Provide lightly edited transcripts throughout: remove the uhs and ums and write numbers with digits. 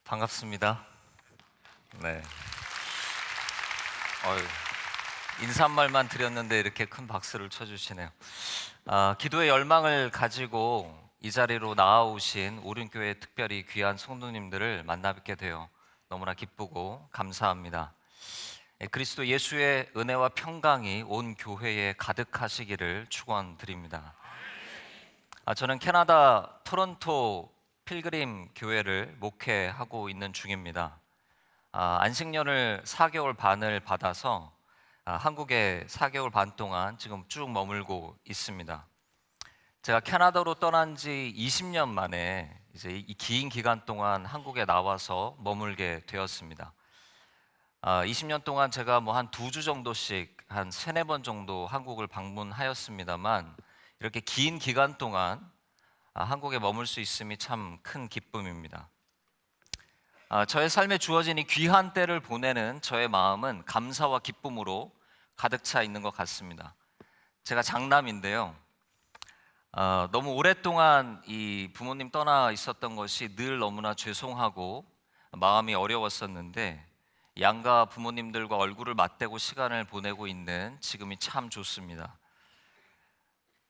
반갑습니다. 네. 어휴, 인사말만 드렸는데 이렇게 큰 박수를 쳐주시네요. 기도의 열망을 가지고 이 자리로 나아오신 오륜교회 특별히 귀한 성도님들을 만나뵙게 되어 너무나 기쁘고 감사합니다. 그리스도 예수의 은혜와 평강이 온 교회에 가득하시기를 축원드립니다. 저는 캐나다 토론토 필그림 교회를 목회하고 있는 중입니다. 안식년을 4개월 반을 받아서 한국에 4개월 반 동안 지금 쭉 머물고 있습니다. 제가 캐나다로 떠난 지 20년 만에 이제 이 긴 기간 동안 한국에 나와서 머물게 되었습니다. 20년 동안 제가 뭐 한 2주 정도씩 한 3-4번 정도 한국을 방문하였습니다만 이렇게 긴 기간 동안 한국에 머물 수 있음이 참 큰 기쁨입니다. 저의 삶에 주어진 이 귀한 때를 보내는 저의 마음은 감사와 기쁨으로 가득 차 있는 것 같습니다. 제가 장남인데요. 너무 오랫동안 이 부모님 떠나 있었던 것이 늘 너무나 죄송하고 마음이 어려웠었는데 양가 부모님들과 얼굴을 맞대고 시간을 보내고 있는 지금이 참 좋습니다.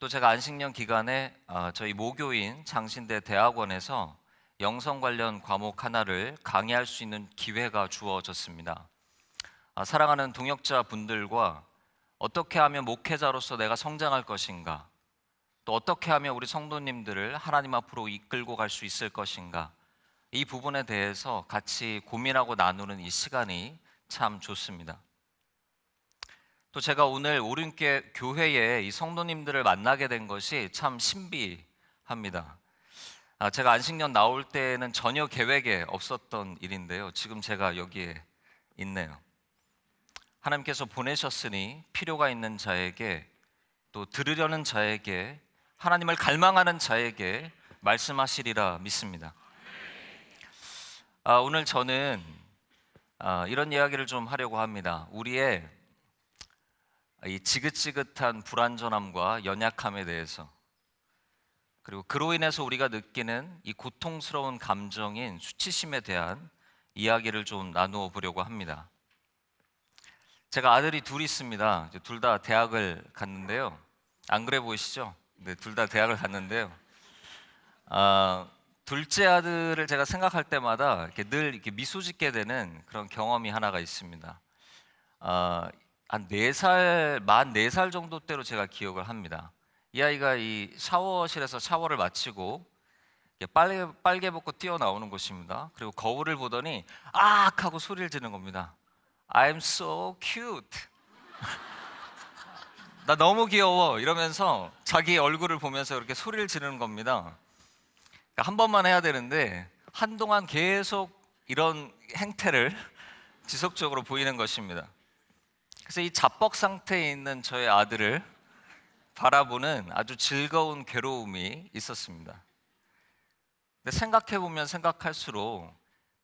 또 제가 안식년 기간에 저희 모교인 장신대 대학원에서 영성 관련 과목 하나를 강의할 수 있는 기회가 주어졌습니다. 사랑하는 동역자 분들과 어떻게 하면 목회자로서 내가 성장할 것인가, 또 어떻게 하면 우리 성도님들을 하나님 앞으로 이끌고 갈 수 있을 것인가, 이 부분에 대해서 같이 고민하고 나누는 이 시간이 참 좋습니다. 또 제가 오늘 오륜교회에 이 성도님들을 만나게 된 것이 참 신비합니다. 제가 안식년 나올 때는 전혀 계획에 없었던 일인데요. 지금 제가 여기에 있네요. 하나님께서 보내셨으니 필요가 있는 자에게, 또 들으려는 자에게, 하나님을 갈망하는 자에게 말씀하시리라 믿습니다. 오늘 저는 이런 이야기를 좀 하려고 합니다. 우리의 이 지긋지긋한 불완전함과 연약함에 대해서, 그리고 그로 인해서 우리가 느끼는 이 고통스러운 감정인 수치심에 대한 이야기를 좀 나누어 보려고 합니다. 제가 아들이 둘 있습니다. 둘 다 대학을 갔는데요. 안 그래 보이시죠? 네, 둘 다 대학을 갔는데요. 둘째 아들을 제가 생각할 때마다 늘 이렇게 미소 짓게 되는 그런 경험이 하나가 있습니다. 한 4살, 만 4살 정도 때로 제가 기억을 합니다. 이 아이가 이 샤워실에서 샤워를 마치고 빨개 벗고 뛰어나오는 것입니다. 그리고 거울을 보더니 악 하고 소리를 지르는 겁니다. I'm so cute. 나 너무 귀여워 이러면서 자기 얼굴을 보면서 이렇게 소리를 지르는 겁니다. 한 번만 해야 되는데 한동안 계속 이런 행태를 지속적으로 보이는 것입니다. 그래서 이 자뻑 상태에 있는 저의 아들을 바라보는 아주 즐거운 괴로움이 있었습니다. 근데 생각해보면 생각할수록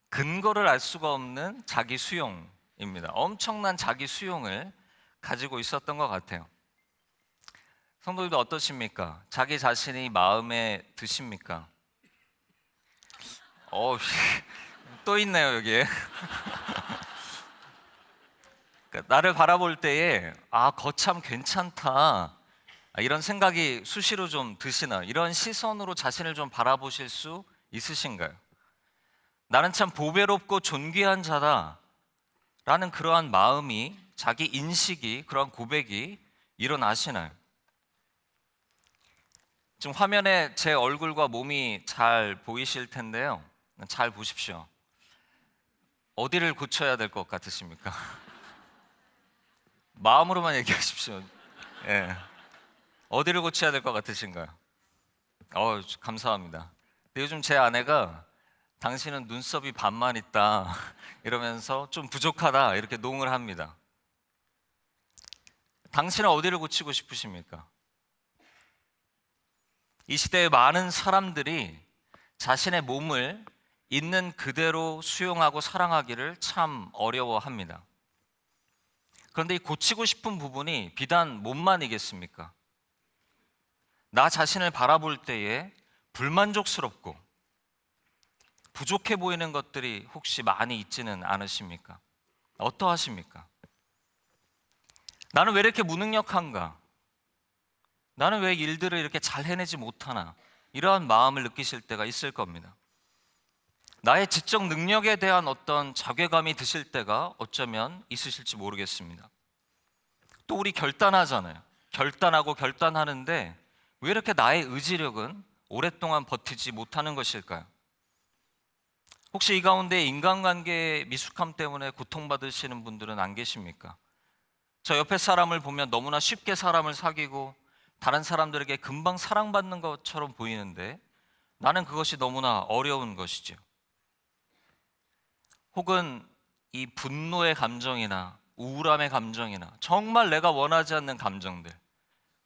근거를 알 수가 없는 자기 수용입니다. 엄청난 자기 수용을 가지고 있었던 것 같아요. 성도님도 어떠십니까? 자기 자신이 마음에 드십니까? 또 있네요 여기에. 그러니까 나를 바라볼 때에 거참 괜찮다, 이런 생각이 수시로 좀 드시나, 이런 시선으로 자신을 좀 바라보실 수 있으신가요? 나는 참 보배롭고 존귀한 자다 라는 그러한 마음이, 자기 인식이, 그러한 고백이 일어나시나요? 지금 화면에 제 얼굴과 몸이 잘 보이실 텐데요. 잘 보십시오. 어디를 고쳐야 될 것 같으십니까? 마음으로만 얘기하십시오. 예. 어디를 고쳐야 될 것 같으신가요? 감사합니다. 근데 요즘 제 아내가 당신은 눈썹이 반만 있다 이러면서 좀 부족하다 이렇게 농을 합니다. 당신은 어디를 고치고 싶으십니까? 이 시대의 많은 사람들이 자신의 몸을 있는 그대로 수용하고 사랑하기를 참 어려워합니다. 그런데 이 고치고 싶은 부분이 비단 몸만이겠습니까? 나 자신을 바라볼 때에 불만족스럽고 부족해 보이는 것들이 혹시 많이 있지는 않으십니까? 어떠하십니까? 나는 왜 이렇게 무능력한가? 나는 왜 일들을 이렇게 잘 해내지 못하나? 이러한 마음을 느끼실 때가 있을 겁니다. 나의 지적 능력에 대한 어떤 자괴감이 드실 때가 어쩌면 있으실지 모르겠습니다. 또 우리 결단하잖아요. 결단하는데 왜 이렇게 나의 의지력은 오랫동안 버티지 못하는 것일까요? 혹시 이 가운데 인간관계의 미숙함 때문에 고통받으시는 분들은 안 계십니까? 저 옆에 사람을 보면 너무나 쉽게 사람을 사귀고 다른 사람들에게 금방 사랑받는 것처럼 보이는데 나는 그것이 너무나 어려운 것이죠. 혹은 이 분노의 감정이나 우울함의 감정이나 정말 내가 원하지 않는 감정들,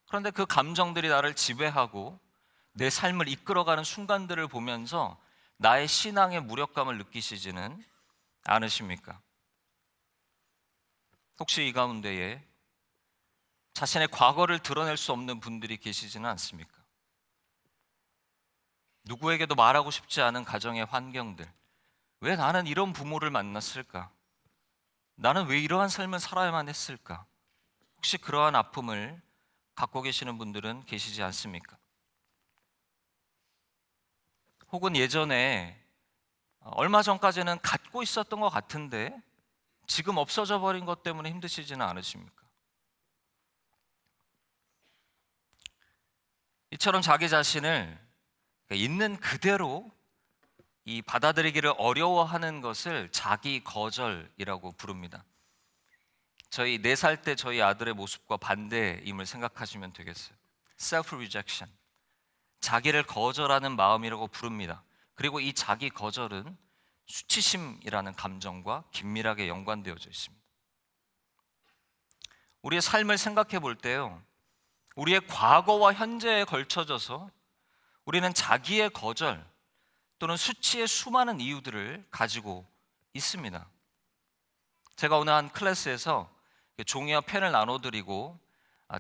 그런데 그 감정들이 나를 지배하고 내 삶을 이끌어가는 순간들을 보면서 나의 신앙의 무력감을 느끼시지는 않으십니까? 혹시 이 가운데에 자신의 과거를 드러낼 수 없는 분들이 계시지는 않습니까? 누구에게도 말하고 싶지 않은 가정의 환경들, 왜 나는 이런 부모를 만났을까? 나는 왜 이러한 삶을 살아야만 했을까? 혹시 그러한 아픔을 갖고 계시는 분들은 계시지 않습니까? 혹은 예전에 얼마 전까지는 갖고 있었던 것 같은데 지금 없어져 버린 것 때문에 힘드시지는 않으십니까? 이처럼 자기 자신을 있는 그대로 이 받아들이기를 어려워하는 것을 자기 거절이라고 부릅니다. 저희 4살 때 저희 아들의 모습과 반대임을 생각하시면 되겠어요. Self rejection, 자기를 거절하는 마음이라고 부릅니다. 그리고 이 자기 거절은 수치심이라는 감정과 긴밀하게 연관되어져 있습니다. 우리의 삶을 생각해 볼 때요, 우리의 과거와 현재에 걸쳐져서 우리는 자기의 거절 또는 수치의 수많은 이유들을 가지고 있습니다. 제가 오늘 한 클래스에서 종이와 펜을 나눠드리고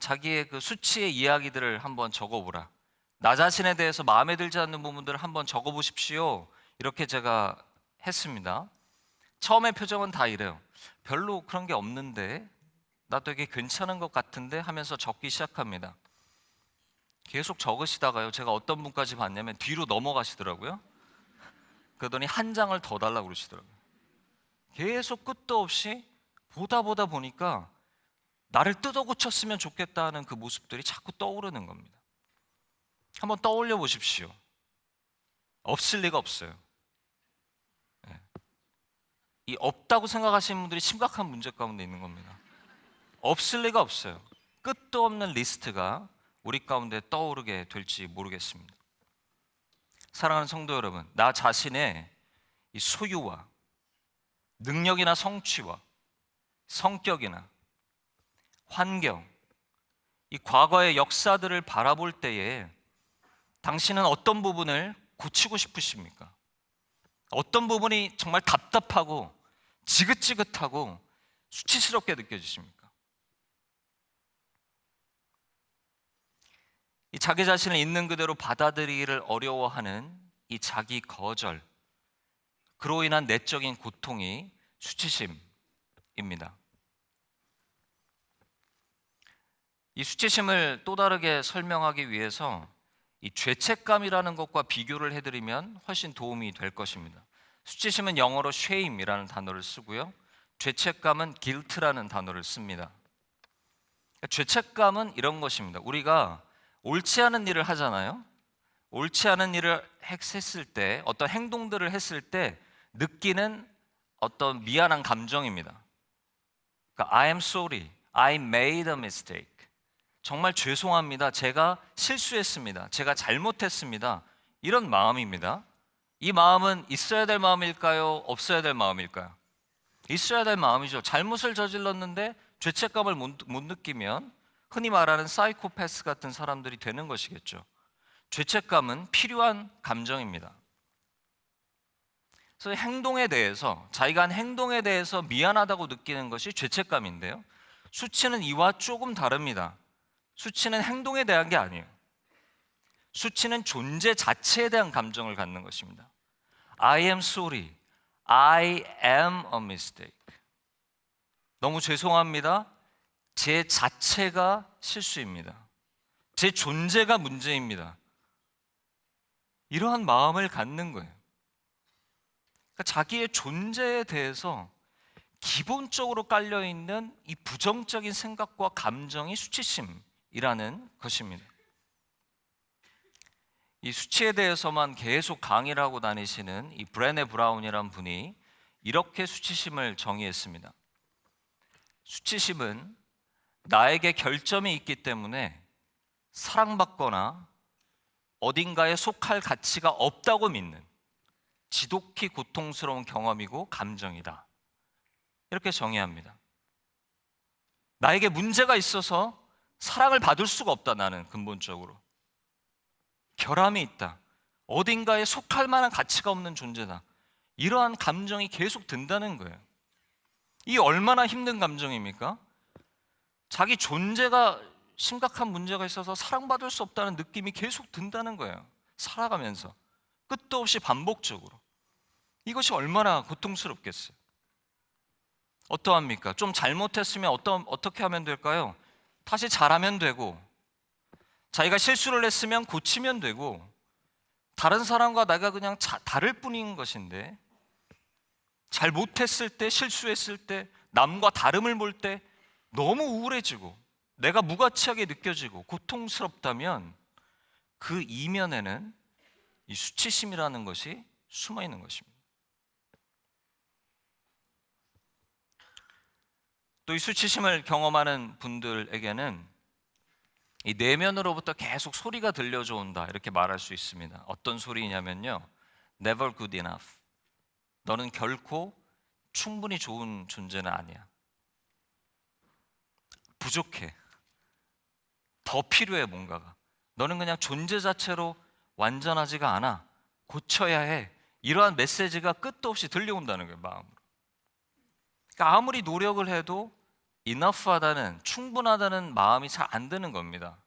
자기의 그 수치의 이야기들을 한번 적어보라, 나 자신에 대해서 마음에 들지 않는 부분들을 한번 적어보십시오, 이렇게 제가 했습니다. 처음에 표정은 다 이래요. 별로 그런 게 없는데, 나 되게 괜찮은 것 같은데 하면서 적기 시작합니다. 계속 적으시다가요, 제가 어떤 분까지 봤냐면 뒤로 넘어가시더라고요. 그러더니 한 장을 더 달라고 그러시더라고요. 계속 끝도 없이 보다 보니까 나를 뜯어 고쳤으면 좋겠다는 그 모습들이 자꾸 떠오르는 겁니다. 한번 떠올려 보십시오. 없을 리가 없어요. 이 없다고 생각하시는 분들이 심각한 문제 가운데 있는 겁니다. 없을 리가 없어요. 끝도 없는 리스트가 우리 가운데 떠오르게 될지 모르겠습니다. 사랑하는 성도 여러분, 나 자신의 이 소유와 능력이나 성취와 성격이나 환경, 이 과거의 역사들을 바라볼 때에 당신은 어떤 부분을 고치고 싶으십니까? 어떤 부분이 정말 답답하고 지긋지긋하고 수치스럽게 느껴지십니까? 이 자기 자신을 있는 그대로 받아들이기를 어려워하는 이 자기 거절, 그로 인한 내적인 고통이 수치심입니다. 이 수치심을 또 다르게 설명하기 위해서 이 죄책감이라는 것과 비교를 해드리면 훨씬 도움이 될 것입니다. 수치심은 영어로 shame이라는 단어를 쓰고요, 죄책감은 guilt라는 단어를 씁니다. 죄책감은 이런 것입니다. 우리가 옳지 않은 일을 하잖아요. 옳지 않은 일을 했을 때, 어떤 행동들을 했을 때 느끼는 어떤 미안한 감정입니다. 그러니까 I am sorry, I made a mistake. 정말 죄송합니다. 제가 실수했습니다. 제가 잘못했습니다. 이런 마음입니다. 이 마음은 있어야 될 마음일까요? 없어야 될 마음일까요? 있어야 될 마음이죠. 잘못을 저질렀는데 죄책감을 못 느끼면 흔히 말하는 사이코패스 같은 사람들이 되는 것이겠죠. 죄책감은 필요한 감정입니다. 그래서 행동에 대해서, 자기가 한 행동에 대해서 미안하다고 느끼는 것이 죄책감인데요, 수치는 이와 조금 다릅니다. 수치는 행동에 대한 게 아니에요. 수치는 존재 자체에 대한 감정을 갖는 것입니다. I am sorry. I am a mistake. 너무 죄송합니다. 제 자체가 실수입니다. 제 존재가 문제입니다. 이러한 마음을 갖는 거예요. 그러니까 자기의 존재에 대해서 기본적으로 깔려있는 이 부정적인 생각과 감정이 수치심이라는 것입니다. 이 수치에 대해서만 계속 강의를 하고 다니시는 이 브레네 브라운이라는 분이 이렇게 수치심을 정의했습니다. 수치심은 나에게 결점이 있기 때문에 사랑받거나 어딘가에 속할 가치가 없다고 믿는 지독히 고통스러운 경험이고 감정이다. 이렇게 정의합니다. 나에게 문제가 있어서 사랑을 받을 수가 없다. 나는 근본적으로 결함이 있다. 어딘가에 속할 만한 가치가 없는 존재다. 이러한 감정이 계속 든다는 거예요. 이 얼마나 힘든 감정입니까? 자기 존재가 심각한 문제가 있어서 사랑받을 수 없다는 느낌이 계속 든다는 거예요. 살아가면서 끝도 없이 반복적으로. 이것이 얼마나 고통스럽겠어요. 어떠합니까? 좀 잘못했으면 어떻게 하면 될까요? 다시 잘하면 되고, 자기가 실수를 했으면 고치면 되고, 다른 사람과 내가 그냥 다를 뿐인 것인데, 잘 못했을 때, 실수했을 때, 남과 다름을 볼 때 너무 우울해지고 내가 무가치하게 느껴지고 고통스럽다면 그 이면에는 이 수치심이라는 것이 숨어 있는 것입니다. 또 이 수치심을 경험하는 분들에게는 이 내면으로부터 계속 소리가 들려져 온다, 이렇게 말할 수 있습니다. 어떤 소리냐면요, Never good enough. 너는 결코 충분히 좋은 존재는 아니야. 부족해. 더 필요해, 뭔가가. 너는 그냥 존재 자체로 완전하지가 않아. 고쳐야 해. 이러한 메시지가 끝도 없이 들려온다는 거예요, 마음으로. 그러니까 아무리 노력을 해도 enough하다는, 충분하다는 마음이 잘 안 드는 겁니다.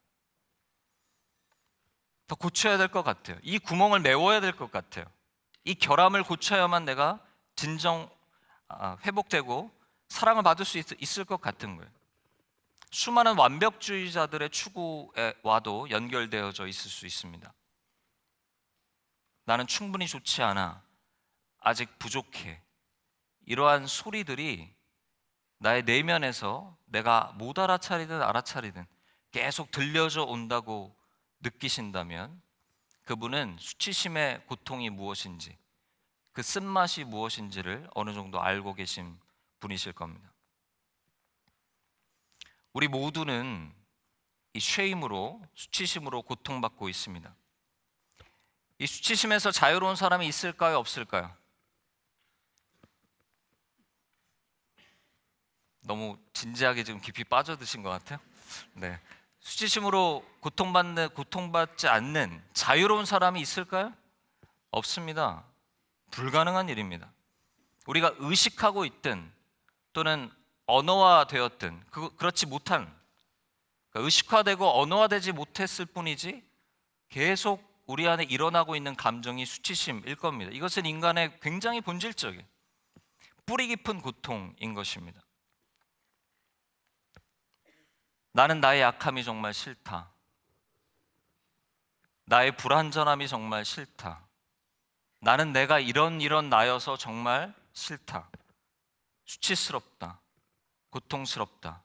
더 고쳐야 될 것 같아요. 이 구멍을 메워야 될 것 같아요. 이 결함을 고쳐야만 내가 진정 회복되고 사랑을 받을 수 있을 것 같은 거예요. 수많은 완벽주의자들의 추구와도 연결되어져 있을 수 있습니다. 나는 충분히 좋지 않아. 아직 부족해. 이러한 소리들이 나의 내면에서 내가 못 알아차리든 알아차리든 계속 들려져 온다고 느끼신다면 그분은 수치심의 고통이 무엇인지, 그 쓴맛이 무엇인지를 어느 정도 알고 계신 분이실 겁니다. 우리 모두는 이 쉐임으로, 수치심으로 고통받고 있습니다. 이 수치심에서 자유로운 사람이 있을까요, 없을까요? 너무 진지하게 지금 깊이 빠져드신 것 같아요. 네, 수치심으로 고통받지 않는 자유로운 사람이 있을까요? 없습니다. 불가능한 일입니다. 우리가 의식하고 있든 또는 언어화되었든 그렇지 못한, 그러니까 의식화되고 언어화되지 못했을 뿐이지 계속 우리 안에 일어나고 있는 감정이 수치심일 겁니다. 이것은 인간의 굉장히 본질적인 뿌리 깊은 고통인 것입니다. 나는 나의 약함이 정말 싫다. 나의 불완전함이 정말 싫다. 나는 내가 이런 나여서 정말 싫다. 수치스럽다. 고통스럽다.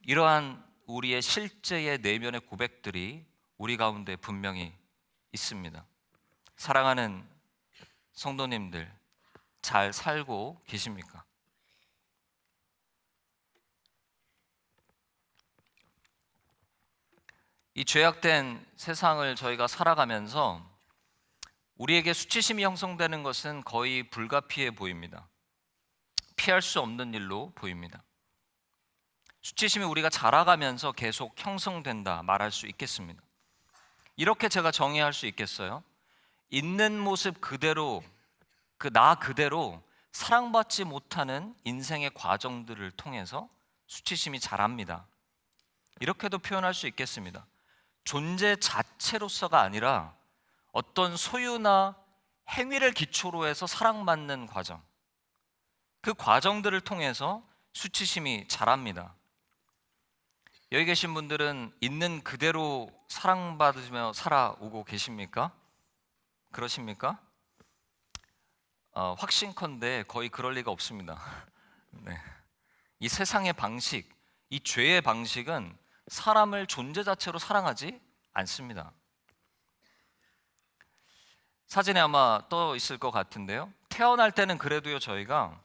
이러한 우리의 실제의 내면의 고백들이 우리 가운데 분명히 있습니다. 사랑하는 성도님들, 잘 살고 계십니까? 이 죄악된 세상을 저희가 살아가면서 우리에게 수치심이 형성되는 것은 거의 불가피해 보입니다. 피할 수 없는 일로 보입니다. 수치심이 우리가 자라가면서 계속 형성된다 말할 수 있겠습니다. 이렇게 제가 정의할 수 있겠어요? 있는 모습 그대로, 그 나 그대로 사랑받지 못하는 인생의 과정들을 통해서 수치심이 자랍니다. 이렇게도 표현할 수 있겠습니다. 존재 자체로서가 아니라 어떤 소유나 행위를 기초로 해서 사랑받는 과정, 그 과정들을 통해서 수치심이 자랍니다. 여기 계신 분들은 있는 그대로 사랑받으며 살아오고 계십니까? 그러십니까? 확신컨대 거의 그럴 리가 없습니다. 네. 이 세상의 방식, 이 죄의 방식은 사람을 존재 자체로 사랑하지 않습니다. 사진에 아마 떠 있을 것 같은데요. 태어날 때는 그래도요, 저희가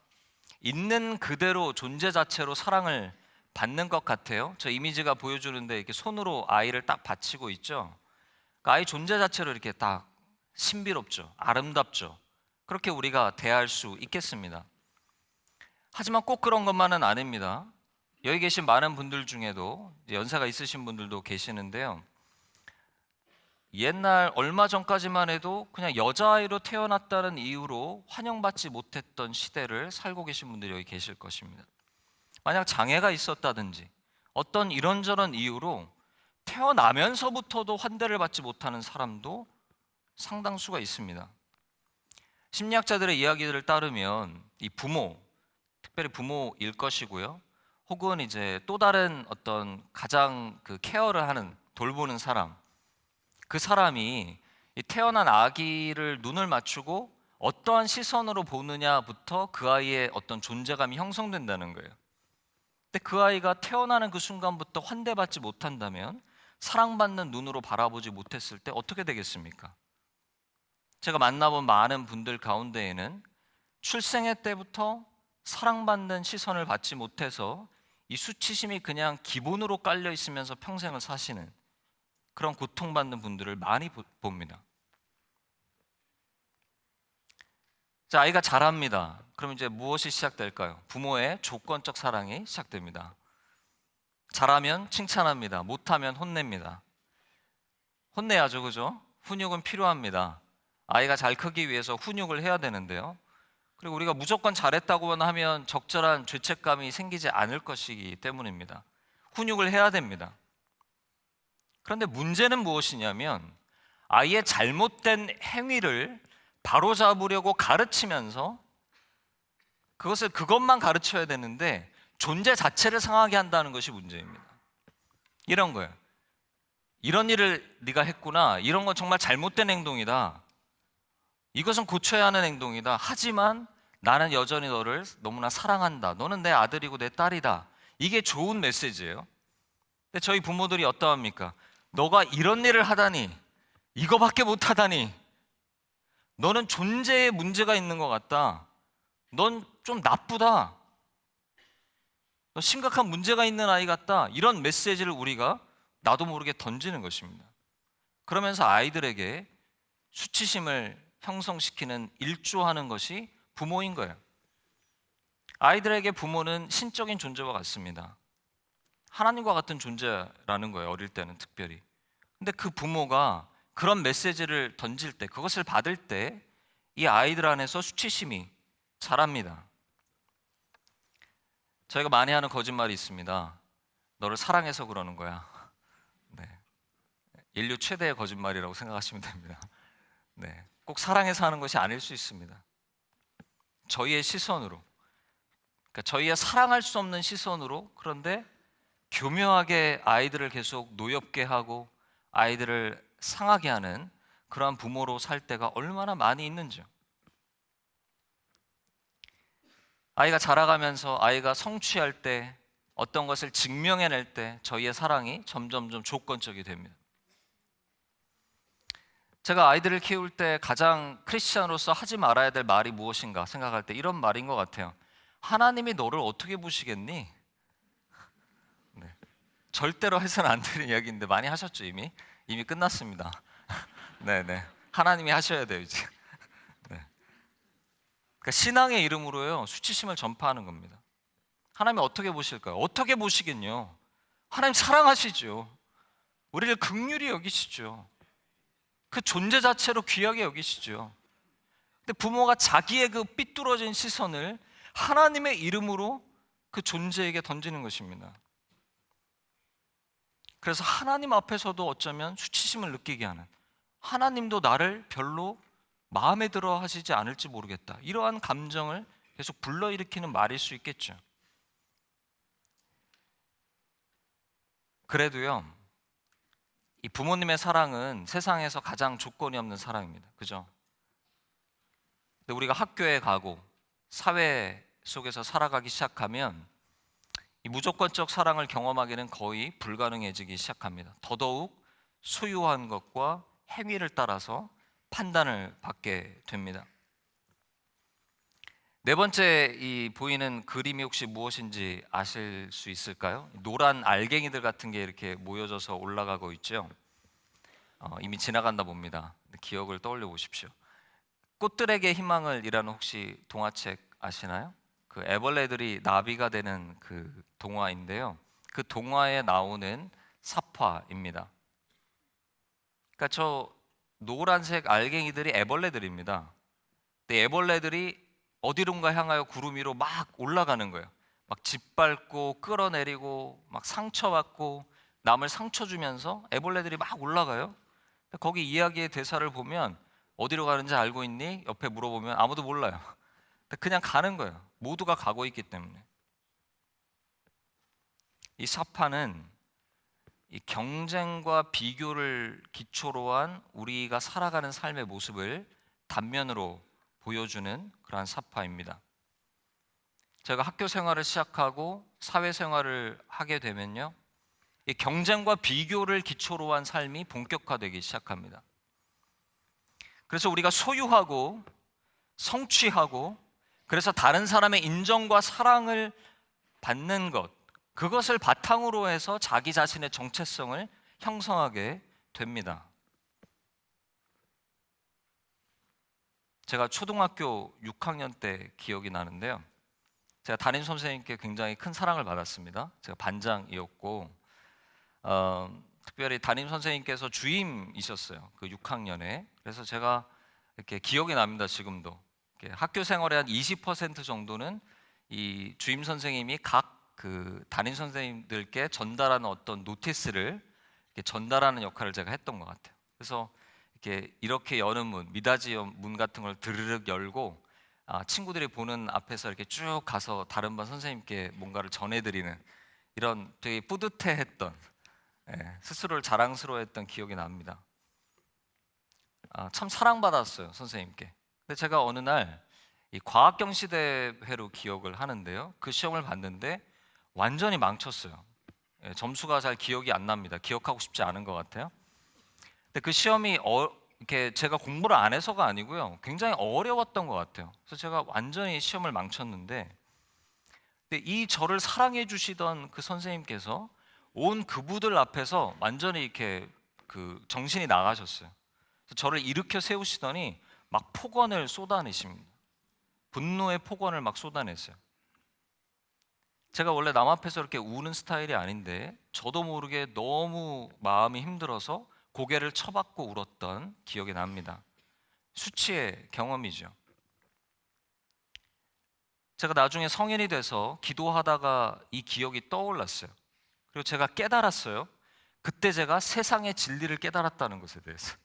있는 그대로 존재 자체로 사랑을 받는 것 같아요. 저 이미지가 보여주는데 이렇게 손으로 아이를 딱 받치고 있죠. 그 아이 존재 자체로 이렇게 딱 신비롭죠, 아름답죠. 그렇게 우리가 대할 수 있겠습니다. 하지만 꼭 그런 것만은 아닙니다. 여기 계신 많은 분들 중에도 연세가 있으신 분들도 계시는데요. 옛날 얼마 전까지만 해도 그냥 여자아이로 태어났다는 이유로 환영받지 못했던 시대를 살고 계신 분들이 여기 계실 것입니다. 만약 장애가 있었다든지 어떤 이런저런 이유로 태어나면서부터도 환대를 받지 못하는 사람도 상당수가 있습니다. 심리학자들의 이야기들을 따르면 이 부모, 특별히 부모일 것이고요, 혹은 이제 또 다른 어떤 가장 그 케어를 하는, 돌보는 사람, 그 사람이 이 태어난 아기를 눈을 맞추고 어떠한 시선으로 보느냐부터 그 아이의 어떤 존재감이 형성된다는 거예요. 근데 그 아이가 태어나는 그 순간부터 환대받지 못한다면, 사랑받는 눈으로 바라보지 못했을 때 어떻게 되겠습니까? 제가 만나본 많은 분들 가운데에는 출생의 때부터 사랑받는 시선을 받지 못해서 이 수치심이 그냥 기본으로 깔려 있으면서 평생을 사시는 그런 고통받는 분들을 많이 봅니다. 자, 아이가 자랍니다. 그럼 이제 무엇이 시작될까요? 부모의 조건적 사랑이 시작됩니다. 잘하면 칭찬합니다. 못하면 혼냅니다. 혼내야죠, 그죠? 훈육은 필요합니다. 아이가 잘 크기 위해서 훈육을 해야 되는데요. 그리고 우리가 무조건 잘했다고만 하면 적절한 죄책감이 생기지 않을 것이기 때문입니다. 훈육을 해야 됩니다. 그런데 문제는 무엇이냐면, 아이의 잘못된 행위를 바로잡으려고 가르치면서 그것만 가르쳐야 되는데 존재 자체를 상하게 한다는 것이 문제입니다. 이런 거예요. 이런 일을 네가 했구나. 이런 건 정말 잘못된 행동이다. 이것은 고쳐야 하는 행동이다. 하지만 나는 여전히 너를 너무나 사랑한다. 너는 내 아들이고 내 딸이다. 이게 좋은 메시지예요. 근데 저희 부모들이 어떠합니까? 너가 이런 일을 하다니, 이거밖에 못하다니, 너는 존재에 문제가 있는 것 같다. 넌 좀 나쁘다. 너 심각한 문제가 있는 아이 같다. 이런 메시지를 우리가 나도 모르게 던지는 것입니다. 그러면서 아이들에게 수치심을 형성시키는 일조하는 것이 부모인 거예요. 아이들에게 부모는 신적인 존재와 같습니다. 하나님과 같은 존재라는 거예요, 어릴 때는 특별히. 근데 그 부모가 그런 메시지를 던질 때, 그것을 받을 때 이 아이들 안에서 수치심이 자랍니다. 저희가 많이 하는 거짓말이 있습니다. 너를 사랑해서 그러는 거야. 네. 인류 최대의 거짓말이라고 생각하시면 됩니다. 네. 꼭 사랑해서 하는 것이 아닐 수 있습니다. 저희의 시선으로, 그러니까 저희의 사랑할 수 없는 시선으로, 그런데 교묘하게 아이들을 계속 노엽게 하고 아이들을 상하게 하는 그러한 부모로 살 때가 얼마나 많이 있는지요. 아이가 자라가면서, 아이가 성취할 때, 어떤 것을 증명해낼 때 저희의 사랑이 점점점 조건적이 됩니다. 제가 아이들을 키울 때 가장 크리스찬으로서 하지 말아야 될 말이 무엇인가 생각할 때 이런 말인 것 같아요. 하나님이 너를 어떻게 보시겠니? 네. 절대로 해서는 안 되는 이야기인데 많이 하셨죠, 이미 끝났습니다. 네네. 하나님이 하셔야 돼요, 이제. 네. 그러니까 신앙의 이름으로요, 수치심을 전파하는 겁니다. 하나님이 어떻게 보실까요? 어떻게 보시겠뇨? 하나님 사랑하시죠. 우리를 긍휼히 여기시죠. 그 존재 자체로 귀하게 여기시죠. 근데 부모가 자기의 그 삐뚤어진 시선을 하나님의 이름으로 그 존재에게 던지는 것입니다. 그래서 하나님 앞에서도 어쩌면 수치심을 느끼게 하는, 하나님도 나를 별로 마음에 들어 하시지 않을지 모르겠다. 이러한 감정을 계속 불러일으키는 말일 수 있겠죠. 그래도요, 이 부모님의 사랑은 세상에서 가장 조건이 없는 사랑입니다. 그죠? 근데 우리가 학교에 가고 사회 속에서 살아가기 시작하면 이 무조건적 사랑을 경험하기는 거의 불가능해지기 시작합니다. 더더욱 소유한 것과 행위를 따라서 판단을 받게 됩니다. 네 번째 이 보이는 그림이 혹시 무엇인지 아실 수 있을까요? 노란 알갱이들 같은 게 이렇게 모여져서 올라가고 있죠. 이미 지나간다 봅니다. 기억을 떠올려 보십시오. 꽃들에게 희망을이라는 혹시 동화책 아시나요? 그 애벌레들이 나비가 되는 그 동화인데요. 그 동화에 나오는 사파입니다. 그러니까 저 노란색 알갱이들이 애벌레들입니다. 근데 애벌레들이 어디론가 향하여 구름 위로 막 올라가는 거예요. 막 짓밟고 끌어내리고 막 상처받고 남을 상처 주면서 애벌레들이 막 올라가요. 거기 이야기의 대사를 보면 어디로 가는지 알고 있니? 옆에 물어보면 아무도 몰라요. 그냥 가는 거예요. 모두가 가고 있기 때문에. 이 사파는 이 경쟁과 비교를 기초로 한 우리가 살아가는 삶의 모습을 단면으로 보여주는 그러한 사파입니다. 제가 학교 생활을 시작하고 사회 생활을 하게 되면요, 이 경쟁과 비교를 기초로 한 삶이 본격화되기 시작합니다. 그래서 우리가 소유하고 성취하고 그래서 다른 사람의 인정과 사랑을 받는 것, 그것을 바탕으로 해서 자기 자신의 정체성을 형성하게 됩니다. 제가 초등학교 6학년 때 기억이 나는데요, 제가 담임 선생님께 굉장히 큰 사랑을 받았습니다. 제가 반장이었고 특별히 담임 선생님께서 주임이셨어요. 그 6학년에. 그래서 제가 이렇게 기억이 납니다. 지금도 학교 생활의 한 20% 정도는 이 주임 선생님이 각 그 담임 선생님들께 전달하는 어떤 노티스를 이렇게 전달하는 역할을 제가 했던 것 같아요. 그래서 이렇게 여는 문, 미닫이 문 같은 걸 드르륵 열고 친구들이 보는 앞에서 이렇게 쭉 가서 다른 반 선생님께 뭔가를 전해드리는 이런 되게 뿌듯해했던, 스스로를 자랑스러워했던 기억이 납니다. 참 사랑받았어요, 선생님께. 근데 제가 어느 날 이 과학경시대회로 기억을 하는데요, 그 시험을 봤는데 완전히 망쳤어요. 점수가 잘 기억이 안 납니다. 기억하고 싶지 않은 것 같아요. 근데 그 시험이 이렇게 제가 공부를 안 해서가 아니고요, 굉장히 어려웠던 것 같아요. 그래서 제가 완전히 시험을 망쳤는데, 근데 이 저를 사랑해 주시던 그 선생님께서 온 그부들 앞에서 완전히 이렇게 그 정신이 나가셨어요. 그래서 저를 일으켜 세우시더니 막 폭언을 쏟아내십니다. 분노의 폭언을 막 쏟아냈어요. 제가 원래 남 앞에서 이렇게 우는 스타일이 아닌데 저도 모르게 너무 마음이 힘들어서 고개를 쳐박고 울었던 기억이 납니다. 수치의 경험이죠. 제가 나중에 성인이 돼서 기도하다가 이 기억이 떠올랐어요. 그리고 제가 깨달았어요. 그때 제가 세상의 진리를 깨달았다는 것에 대해서.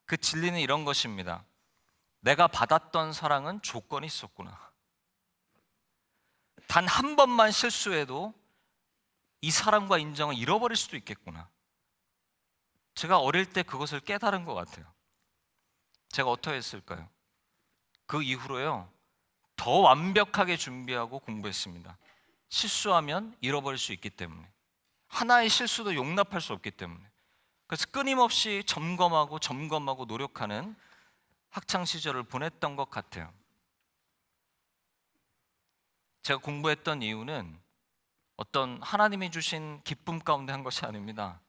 그 진리는 이런 것입니다. 내가 받았던 사랑은 조건이 있었구나. 단 한 번만 실수해도 이 사랑과 인정을 잃어버릴 수도 있겠구나. 제가 어릴 때 그것을 깨달은 것 같아요. 제가 어떻게 했을까요? 그 이후로요, 더 완벽하게 준비하고 공부했습니다. 실수하면 잃어버릴 수 있기 때문에, 하나의 실수도 용납할 수 없기 때문에. 그래서 끊임없이 점검하고 노력하는 학창 시절을 보냈던 것 같아요. 제가 공부했던 이유는 어떤 하나님이 주신 기쁨 가운데 한 것이 아닙니다.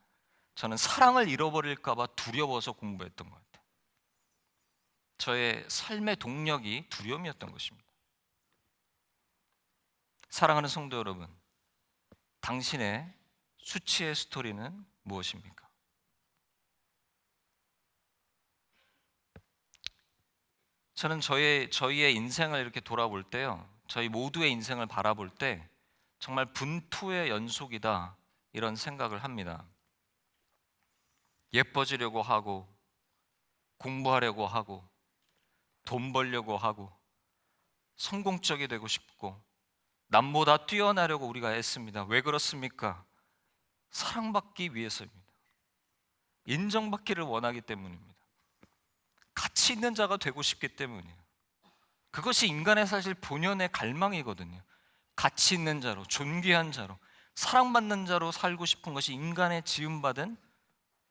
저는 사랑을 잃어버릴까 봐 두려워서 공부했던 것 같아요. 저의 삶의 동력이 두려움이었던 것입니다. 사랑하는 성도 여러분, 당신의 수치의 스토리는 무엇입니까? 저는 저희의 인생을 이렇게 돌아볼 때요, 저희 모두의 인생을 바라볼 때 정말 분투의 연속이다, 이런 생각을 합니다. 예뻐지려고 하고 공부하려고 하고 돈 벌려고 하고 성공적이 되고 싶고 남보다 뛰어나려고 우리가 애씁니다. 왜 그렇습니까? 사랑받기 위해서입니다. 인정받기를 원하기 때문입니다. 가치 있는 자가 되고 싶기 때문이에요. 그것이 인간의 사실 본연의 갈망이거든요. 가치 있는 자로, 존귀한 자로, 사랑받는 자로 살고 싶은 것이 인간의 지음받은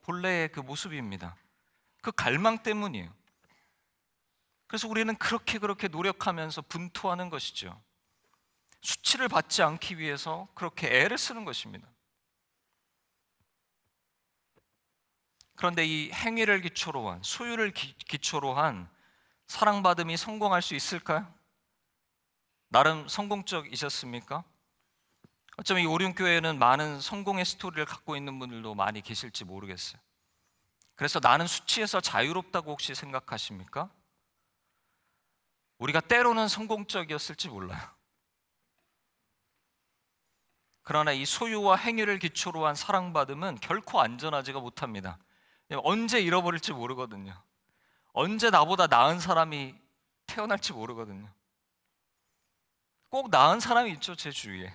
본래의 그 모습입니다. 그 갈망 때문이에요. 그래서 우리는 그렇게 노력하면서 분투하는 것이죠. 수치를 받지 않기 위해서 그렇게 애를 쓰는 것입니다. 그런데 이 행위를 기초로 한, 소유를 기초로 한 사랑받음이 성공할 수 있을까요? 나름 성공적이셨습니까? 어쩌면 이 오륜교회는 많은 성공의 스토리를 갖고 있는 분들도 많이 계실지 모르겠어요. 그래서 나는 수치에서 자유롭다고 혹시 생각하십니까? 우리가 때로는 성공적이었을지 몰라요. 그러나 이 소유와 행위를 기초로 한 사랑받음은 결코 안전하지가 못합니다. 언제 잃어버릴지 모르거든요. 언제 나보다 나은 사람이 태어날지 모르거든요. 꼭 나은 사람이 있죠, 제 주위에.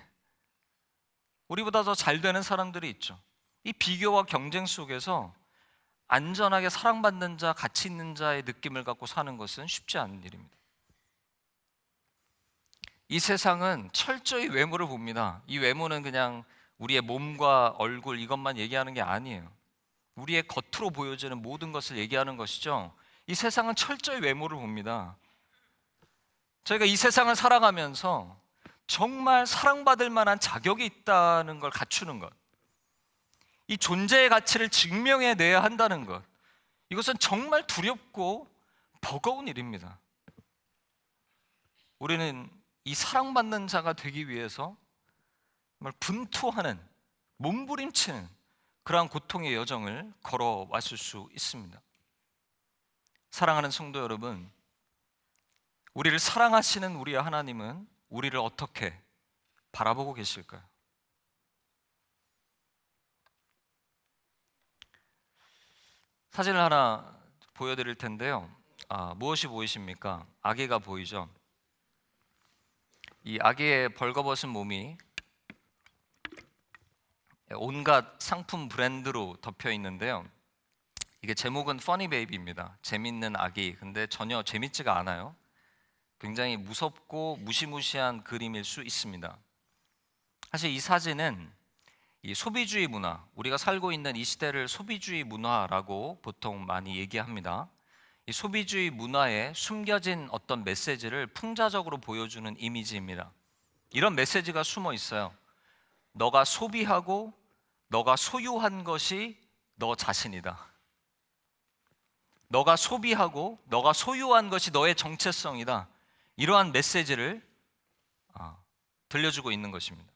우리보다 더 잘 되는 사람들이 있죠. 이 비교와 경쟁 속에서 안전하게 사랑받는 자, 가치 있는 자의 느낌을 갖고 사는 것은 쉽지 않은 일입니다. 이 세상은 철저히 외모를 봅니다. 이 외모는 그냥 우리의 몸과 얼굴 이것만 얘기하는 게 아니에요. 우리의 겉으로 보여지는 모든 것을 얘기하는 것이죠. 이 세상은 철저히 외모를 봅니다. 저희가 이 세상을 살아가면서 정말 사랑받을 만한 자격이 있다는 걸 갖추는 것, 이 존재의 가치를 증명해내야 한다는 것, 이것은 정말 두렵고 버거운 일입니다. 우리는 이 사랑받는 자가 되기 위해서 정말 분투하는, 몸부림치는 그러한 고통의 여정을 걸어왔을 수 있습니다. 사랑하는 성도 여러분, 우리를 사랑하시는 우리의 하나님은 우리를 어떻게 바라보고 계실까요? 사진을 하나 보여드릴 텐데요. 무엇이 보이십니까? 아기가 보이죠? 이 아기의 벌거벗은 몸이 온갖 상품 브랜드로 덮여 있는데요. 이게 제목은 Funny Baby입니다. 재밌는 아기. 근데 전혀 재밌지가 않아요. 굉장히 무섭고 무시무시한 그림일 수 있습니다. 사실 이 사진은 이 소비주의 문화, 우리가 살고 있는 이 시대를 소비주의 문화라고 보통 많이 얘기합니다. 이 소비주의 문화에 숨겨진 어떤 메시지를 풍자적으로 보여주는 이미지입니다. 이런 메시지가 숨어 있어요. 너가 소비하고 너가 소유한 것이 너 자신이다. 너가 소비하고 너가 소유한 것이 너의 정체성이다. 이러한 메시지를 들려주고 있는 것입니다.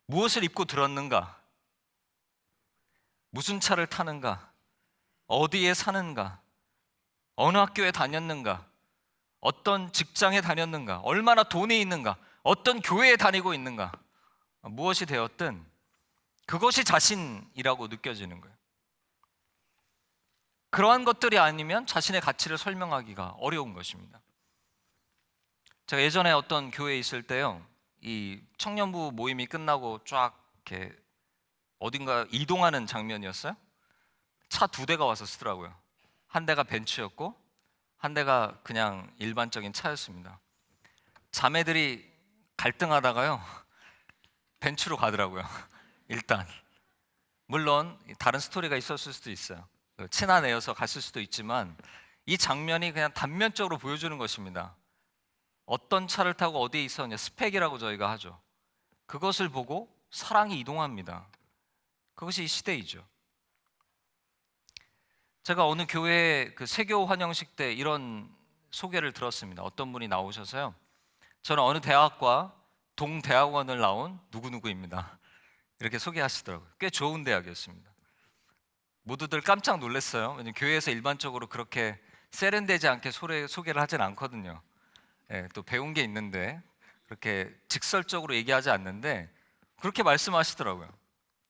무엇을 입고 들었는가? 무슨 차를 타는가? 어디에 사는가? 어느 학교에 다녔는가? 어떤 직장에 다녔는가? 얼마나 돈이 있는가? 어떤 교회에 다니고 있는가? 무엇이 되었든 그것이 자신이라고 느껴지는 거예요. 그러한 것들이 아니면 자신의 가치를 설명하기가 어려운 것입니다. 제가 예전에 어떤 교회에 있을 때요, 이 청년부 모임이 끝나고 쫙 이렇게 어딘가 이동하는 장면이었어요. 차 2대가 와서 쓰더라고요. 한 대가 벤츠였고 한 대가 그냥 일반적인 차였습니다. 자매들이 갈등하다가요, 벤츠로 가더라고요. 일단 물론 다른 스토리가 있었을 수도 있어요. 친한 애여서 갔을 수도 있지만 이 장면이 그냥 단면적으로 보여주는 것입니다. 어떤 차를 타고 어디에 있었냐, 스펙이라고 저희가 하죠. 그것을 보고 사랑이 이동합니다. 그것이 이 시대이죠. 제가 어느 교회 그 세교 환영식 때 이런 소개를 들었습니다. 어떤 분이 나오셔서요, 저는 어느 대학과 동대학원을 나온 누구누구입니다. 이렇게 소개하시더라고요. 꽤 좋은 대학이었습니다. 모두들 깜짝 놀랐어요. 왜냐면 교회에서 일반적으로 그렇게 세련되지 않게 소개를 하진 않거든요. 또 배운 게 있는데 그렇게 직설적으로 얘기하지 않는데 그렇게 말씀하시더라고요.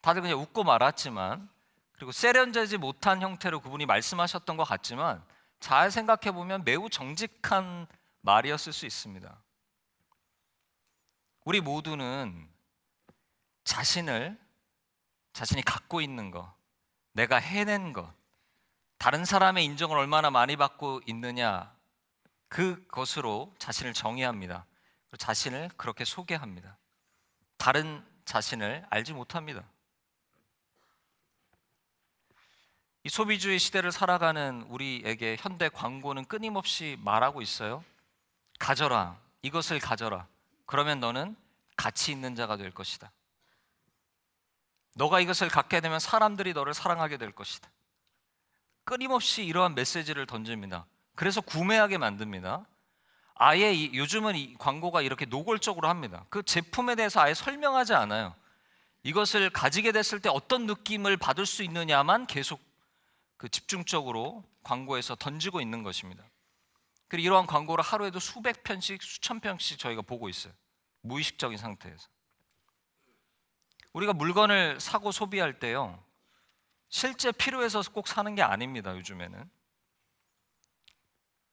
다들 그냥 웃고 말았지만, 그리고 세련되지 못한 형태로 그분이 말씀하셨던 것 같지만 잘 생각해 보면 매우 정직한 말이었을 수 있습니다. 우리 모두는 자신이 갖고 있는 것, 내가 해낸 것, 다른 사람의 인정을 얼마나 많이 받고 있느냐, 그것으로 자신을 정의합니다. 그리고 자신을 그렇게 소개합니다. 다른 자신을 알지 못합니다. 이 소비주의 시대를 살아가는 우리에게 현대 광고는 끊임없이 말하고 있어요. 가져라, 이것을 가져라. 그러면 너는 가치 있는 자가 될 것이다. 너가 이것을 갖게 되면 사람들이 너를 사랑하게 될 것이다. 끊임없이 이러한 메시지를 던집니다. 그래서 구매하게 만듭니다. 아예 요즘은 이 광고가 이렇게 노골적으로 합니다. 그 제품에 대해서 아예 설명하지 않아요. 이것을 가지게 됐을 때 어떤 느낌을 받을 수 있느냐만 계속 집중적으로 광고에서 던지고 있는 것입니다. 그리고 이러한 광고를 하루에도 수백 편씩, 수천 편씩 저희가 보고 있어요. 무의식적인 상태에서. 우리가 물건을 사고 소비할 때요, 실제 필요해서 꼭 사는 게 아닙니다. 요즘에는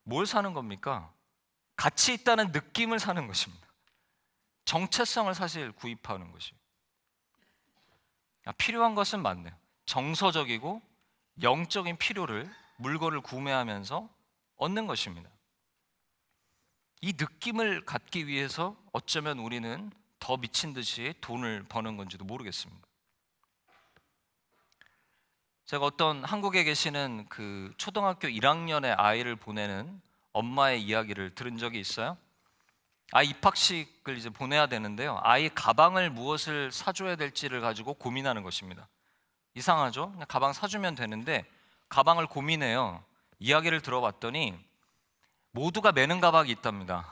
뭘 사는 겁니까? 가치 있다는 느낌을 사는 것입니다. 정체성을 사실 구입하는 것이에요. 필요한 것은 맞네요. 정서적이고 영적인 필요를 물건을 구매하면서 얻는 것입니다. 이 느낌을 갖기 위해서 어쩌면 우리는 더 미친 듯이 돈을 버는 건지도 모르겠습니다. 제가 어떤 한국에 계시는 그 초등학교 1학년의 아이를 보내는 엄마의 이야기를 들은 적이 있어요. 아이 입학식을 이제 보내야 되는데요, 아이 가방을 무엇을 사줘야 될지를 가지고 고민하는 것입니다. 이상하죠? 그냥 가방 사주면 되는데 가방을 고민해요. 이야기를 들어봤더니 모두가 매는 가방이 있답니다.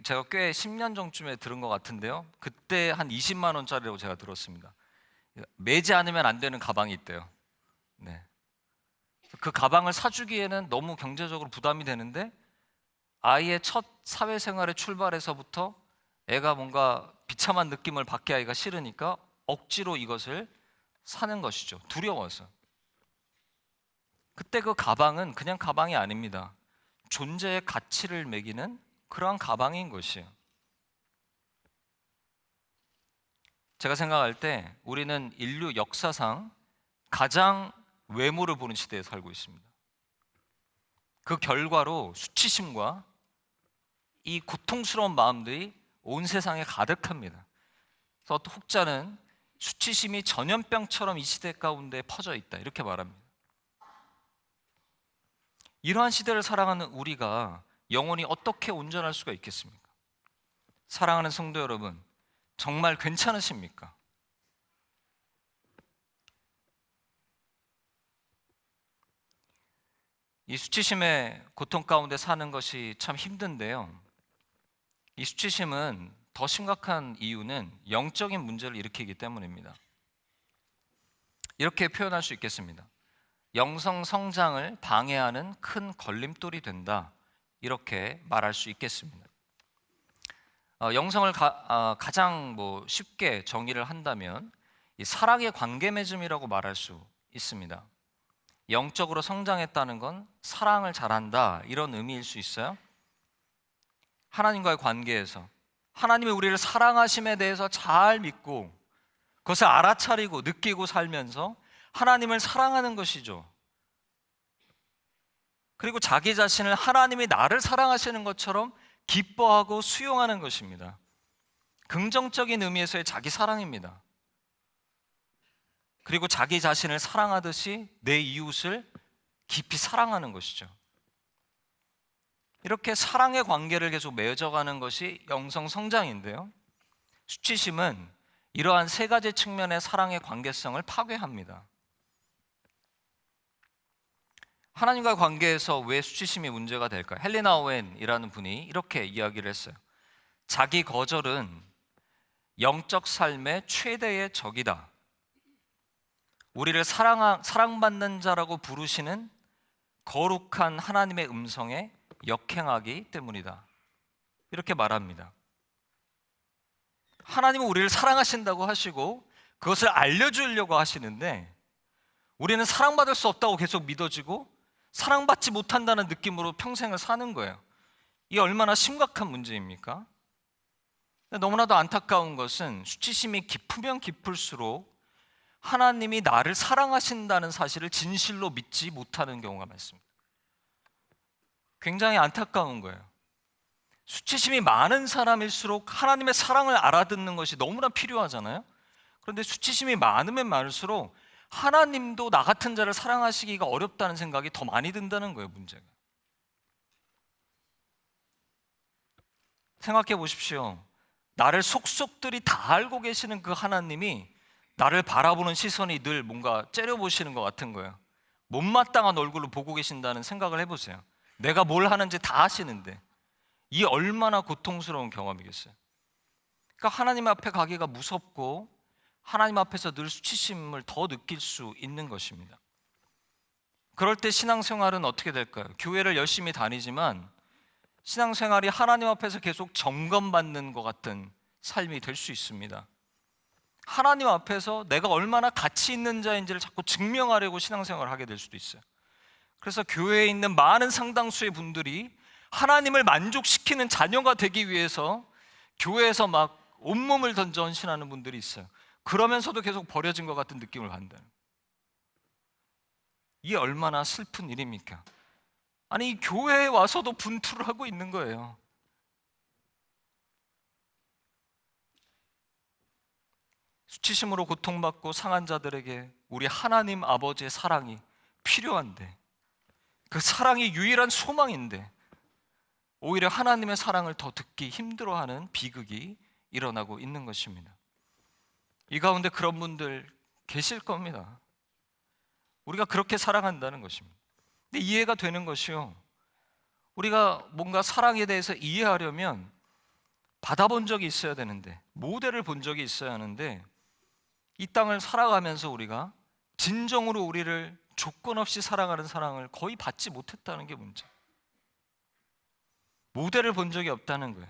제가 꽤 10년 전쯤에 들은 것 같은데요, 그때 한 20만 원짜리라고 제가 들었습니다. 매지 않으면 안 되는 가방이 있대요. 네. 그 가방을 사주기에는 너무 경제적으로 부담이 되는데 아이의 첫 사회생활의 출발에서부터 애가 뭔가 비참한 느낌을 받게 하기가 싫으니까 억지로 이것을 사는 것이죠. 두려워서. 그때 그 가방은 그냥 가방이 아닙니다. 존재의 가치를 매기는 그러한 가방인 것이에요. 제가 생각할 때 우리는 인류 역사상 가장 외모를 보는 시대에 살고 있습니다. 그 결과로 수치심과 이 고통스러운 마음들이 온 세상에 가득합니다. 그래서 어떤 혹자는 수치심이 전염병처럼 이 시대 가운데 퍼져 있다, 이렇게 말합니다. 이러한 시대를 살아가는 우리가 영혼이 어떻게 온전할 수가 있겠습니까? 사랑하는 성도 여러분, 정말 괜찮으십니까? 이 수치심의 고통 가운데 사는 것이 참 힘든데요, 이 수치심은 더 심각한 이유는 영적인 문제를 일으키기 때문입니다. 이렇게 표현할 수 있겠습니다. 영성 성장을 방해하는 큰 걸림돌이 된다, 이렇게 말할 수 있겠습니다. 영성을 가장 쉽게 정의를 한다면 이 사랑의 관계 맺음이라고 말할 수 있습니다. 영적으로 성장했다는 건 사랑을 잘한다, 이런 의미일 수 있어요. 하나님과의 관계에서 하나님이 우리를 사랑하심에 대해서 잘 믿고 그것을 알아차리고 느끼고 살면서 하나님을 사랑하는 것이죠. 그리고 자기 자신을 하나님이 나를 사랑하시는 것처럼 기뻐하고 수용하는 것입니다. 긍정적인 의미에서의 자기 사랑입니다. 그리고 자기 자신을 사랑하듯이 내 이웃을 깊이 사랑하는 것이죠. 이렇게 사랑의 관계를 계속 맺어가는 것이 영성 성장인데요, 수치심은 이러한 세 가지 측면의 사랑의 관계성을 파괴합니다. 하나님과 관계에서 왜 수치심이 문제가 될까요? 헬리나 오웬이라는 분이 이렇게 이야기를 했어요. 자기 거절은 영적 삶의 최대의 적이다. 우리를 사랑받는 자라고 부르시는 거룩한 하나님의 음성에 역행하기 때문이다, 이렇게 말합니다. 하나님은 우리를 사랑하신다고 하시고 그것을 알려주려고 하시는데 우리는 사랑받을 수 없다고 계속 믿어지고 사랑받지 못한다는 느낌으로 평생을 사는 거예요. 이게 얼마나 심각한 문제입니까? 너무나도 안타까운 것은 수치심이 깊으면 깊을수록 하나님이 나를 사랑하신다는 사실을 진실로 믿지 못하는 경우가 많습니다. 굉장히 안타까운 거예요. 수치심이 많은 사람일수록 하나님의 사랑을 알아듣는 것이 너무나 필요하잖아요. 그런데 수치심이 많으면 많을수록 하나님도 나 같은 자를 사랑하시기가 어렵다는 생각이 더 많이 든다는 거예요, 문제가. 생각해 보십시오. 나를 속속들이 다 알고 계시는 그 하나님이 나를 바라보는 시선이 늘 뭔가 째려보시는 것 같은 거예요. 못마땅한 얼굴로 보고 계신다는 생각을 해보세요. 내가 뭘 하는지 다 아시는데 이 얼마나 고통스러운 경험이겠어요. 그러니까 하나님 앞에 가기가 무섭고 하나님 앞에서 늘 수치심을 더 느낄 수 있는 것입니다. 그럴 때 신앙생활은 어떻게 될까요? 교회를 열심히 다니지만 신앙생활이 하나님 앞에서 계속 점검받는 것 같은 삶이 될 수 있습니다. 하나님 앞에서 내가 얼마나 가치 있는 자인지를 자꾸 증명하려고 신앙생활을 하게 될 수도 있어요. 그래서 교회에 있는 많은 상당수의 분들이 하나님을 만족시키는 자녀가 되기 위해서 교회에서 막 온몸을 던져 헌신하는 분들이 있어요. 그러면서도 계속 버려진 것 같은 느낌을 받는다는, 이게 얼마나 슬픈 일입니까? 아니, 이 교회에 와서도 분투를 하고 있는 거예요. 수치심으로 고통받고 상한 자들에게 우리 하나님 아버지의 사랑이 필요한데, 그 사랑이 유일한 소망인데 오히려 하나님의 사랑을 더 듣기 힘들어하는 비극이 일어나고 있는 것입니다. 이 가운데 그런 분들 계실 겁니다. 우리가 그렇게 사랑한다는 것입니다. 근데 이해가 되는 것이요, 우리가 뭔가 사랑에 대해서 이해하려면 받아본 적이 있어야 되는데, 모델을 본 적이 있어야 하는데, 이 땅을 살아가면서 우리가 진정으로 우리를 조건 없이 사랑하는 사랑을 거의 받지 못했다는 게 문제. 모델을 본 적이 없다는 거예요.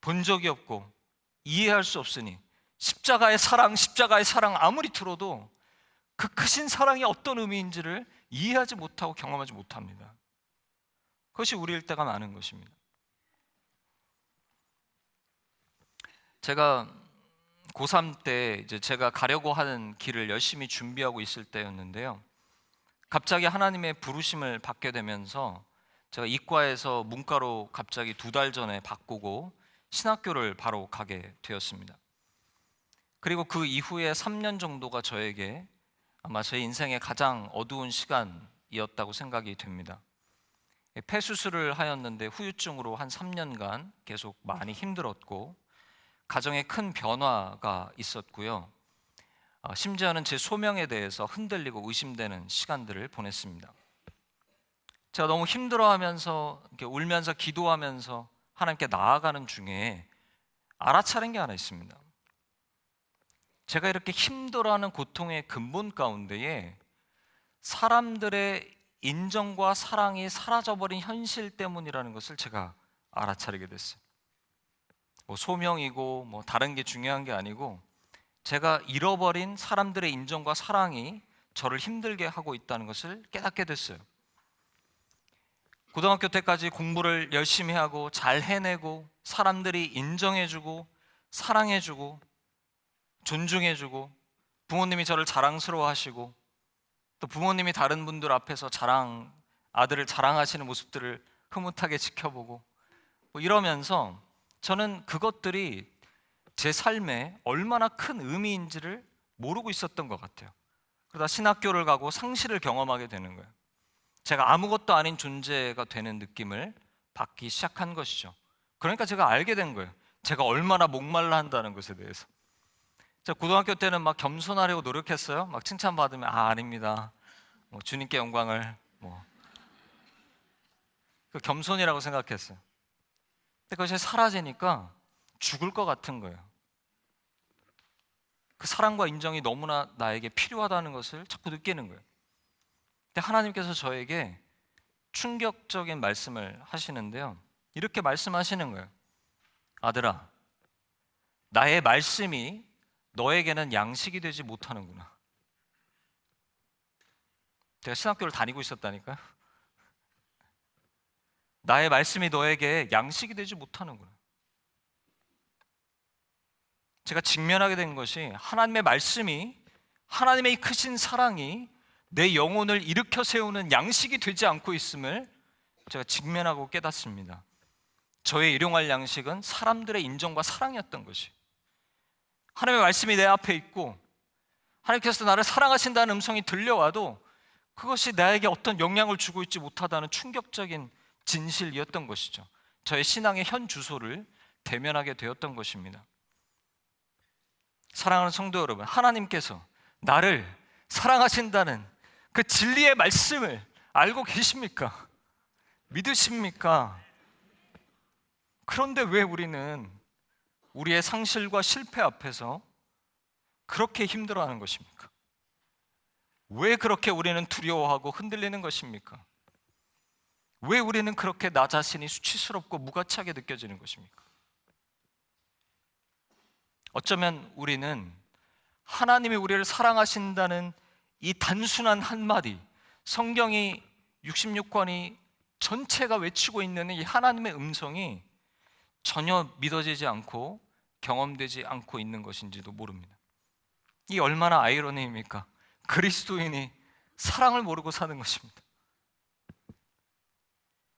본 적이 없고 이해할 수 없으니 십자가의 사랑 아무리 들어도 그 크신 사랑이 어떤 의미인지를 이해하지 못하고 경험하지 못합니다. 그것이 우리일 때가 많은 것입니다. 제가 고3 때 이제 제가 가려고 하는 길을 열심히 준비하고 있을 때였는데요. 갑자기 하나님의 부르심을 받게 되면서 제가 이과에서 문과로 갑자기 2달 전에 바꾸고 신학교를 바로 가게 되었습니다. 그리고 그 이후에 3년 정도가 저에게 아마 제 인생의 가장 어두운 시간이었다고 생각이 됩니다. 폐수술을 하였는데 후유증으로 한 3년간 계속 많이 힘들었고 가정에 큰 변화가 있었고요. 심지어는 제 소명에 대해서 흔들리고 의심되는 시간들을 보냈습니다. 제가 너무 힘들어하면서 이렇게 울면서 기도하면서 하나님께 나아가는 중에 알아차린 게 하나 있습니다. 제가 이렇게 힘들어하는 고통의 근본 가운데에 사람들의 인정과 사랑이 사라져버린 현실 때문이라는 것을 제가 알아차리게 됐어요. 소명이고 다른 게 중요한 게 아니고 제가 잃어버린 사람들의 인정과 사랑이 저를 힘들게 하고 있다는 것을 깨닫게 됐어요. 고등학교 때까지 공부를 열심히 하고 잘 해내고 사람들이 인정해주고 사랑해주고 존중해주고 부모님이 저를 자랑스러워하시고 또 부모님이 다른 분들 앞에서 아들을 자랑하시는 모습들을 흐뭇하게 지켜보고 이러면서 저는 그것들이 제 삶에 얼마나 큰 의미인지를 모르고 있었던 것 같아요. 그러다 신학교를 가고 상실을 경험하게 되는 거예요. 제가 아무것도 아닌 존재가 되는 느낌을 받기 시작한 것이죠. 그러니까 제가 알게 된 거예요. 제가 얼마나 목말라 한다는 것에 대해서. 제가 고등학교 때는 막 겸손하려고 노력했어요. 막 칭찬받으면 아닙니다. 주님께 영광을 그 겸손이라고 생각했어요. 근데 그것이 사라지니까 죽을 것 같은 거예요. 그 사랑과 인정이 너무나 나에게 필요하다는 것을 자꾸 느끼는 거예요. 근데 하나님께서 저에게 충격적인 말씀을 하시는데요. 이렇게 말씀하시는 거예요. 아들아, 나의 말씀이 너에게는 양식이 되지 못하는구나. 제가 신학교를 다니고 있었다니까요. 나의 말씀이 너에게 양식이 되지 못하는구나. 제가 직면하게 된 것이 하나님의 말씀이, 하나님의 이 크신 사랑이 내 영혼을 일으켜 세우는 양식이 되지 않고 있음을 제가 직면하고 깨닫습니다. 저의 일용할 양식은 사람들의 인정과 사랑이었던 것이, 하나님의 말씀이 내 앞에 있고 하나님께서 나를 사랑하신다는 음성이 들려와도 그것이 나에게 어떤 영향을 주고 있지 못하다는 충격적인 진실이었던 것이죠. 저의 신앙의 현 주소를 대면하게 되었던 것입니다. 사랑하는 성도 여러분, 하나님께서 나를 사랑하신다는 그 진리의 말씀을 알고 계십니까? 믿으십니까? 그런데 왜 우리는 우리의 상실과 실패 앞에서 그렇게 힘들어하는 것입니까? 왜 그렇게 우리는 두려워하고 흔들리는 것입니까? 왜 우리는 그렇게 나 자신이 수치스럽고 무가치하게 느껴지는 것입니까? 어쩌면 우리는 하나님이 우리를 사랑하신다는 이 단순한 한마디, 성경이 66권이 전체가 외치고 있는 이 하나님의 음성이 전혀 믿어지지 않고 경험되지 않고 있는 것인지도 모릅니다. 이 얼마나 아이러니입니까? 그리스도인이 사랑을 모르고 사는 것입니다.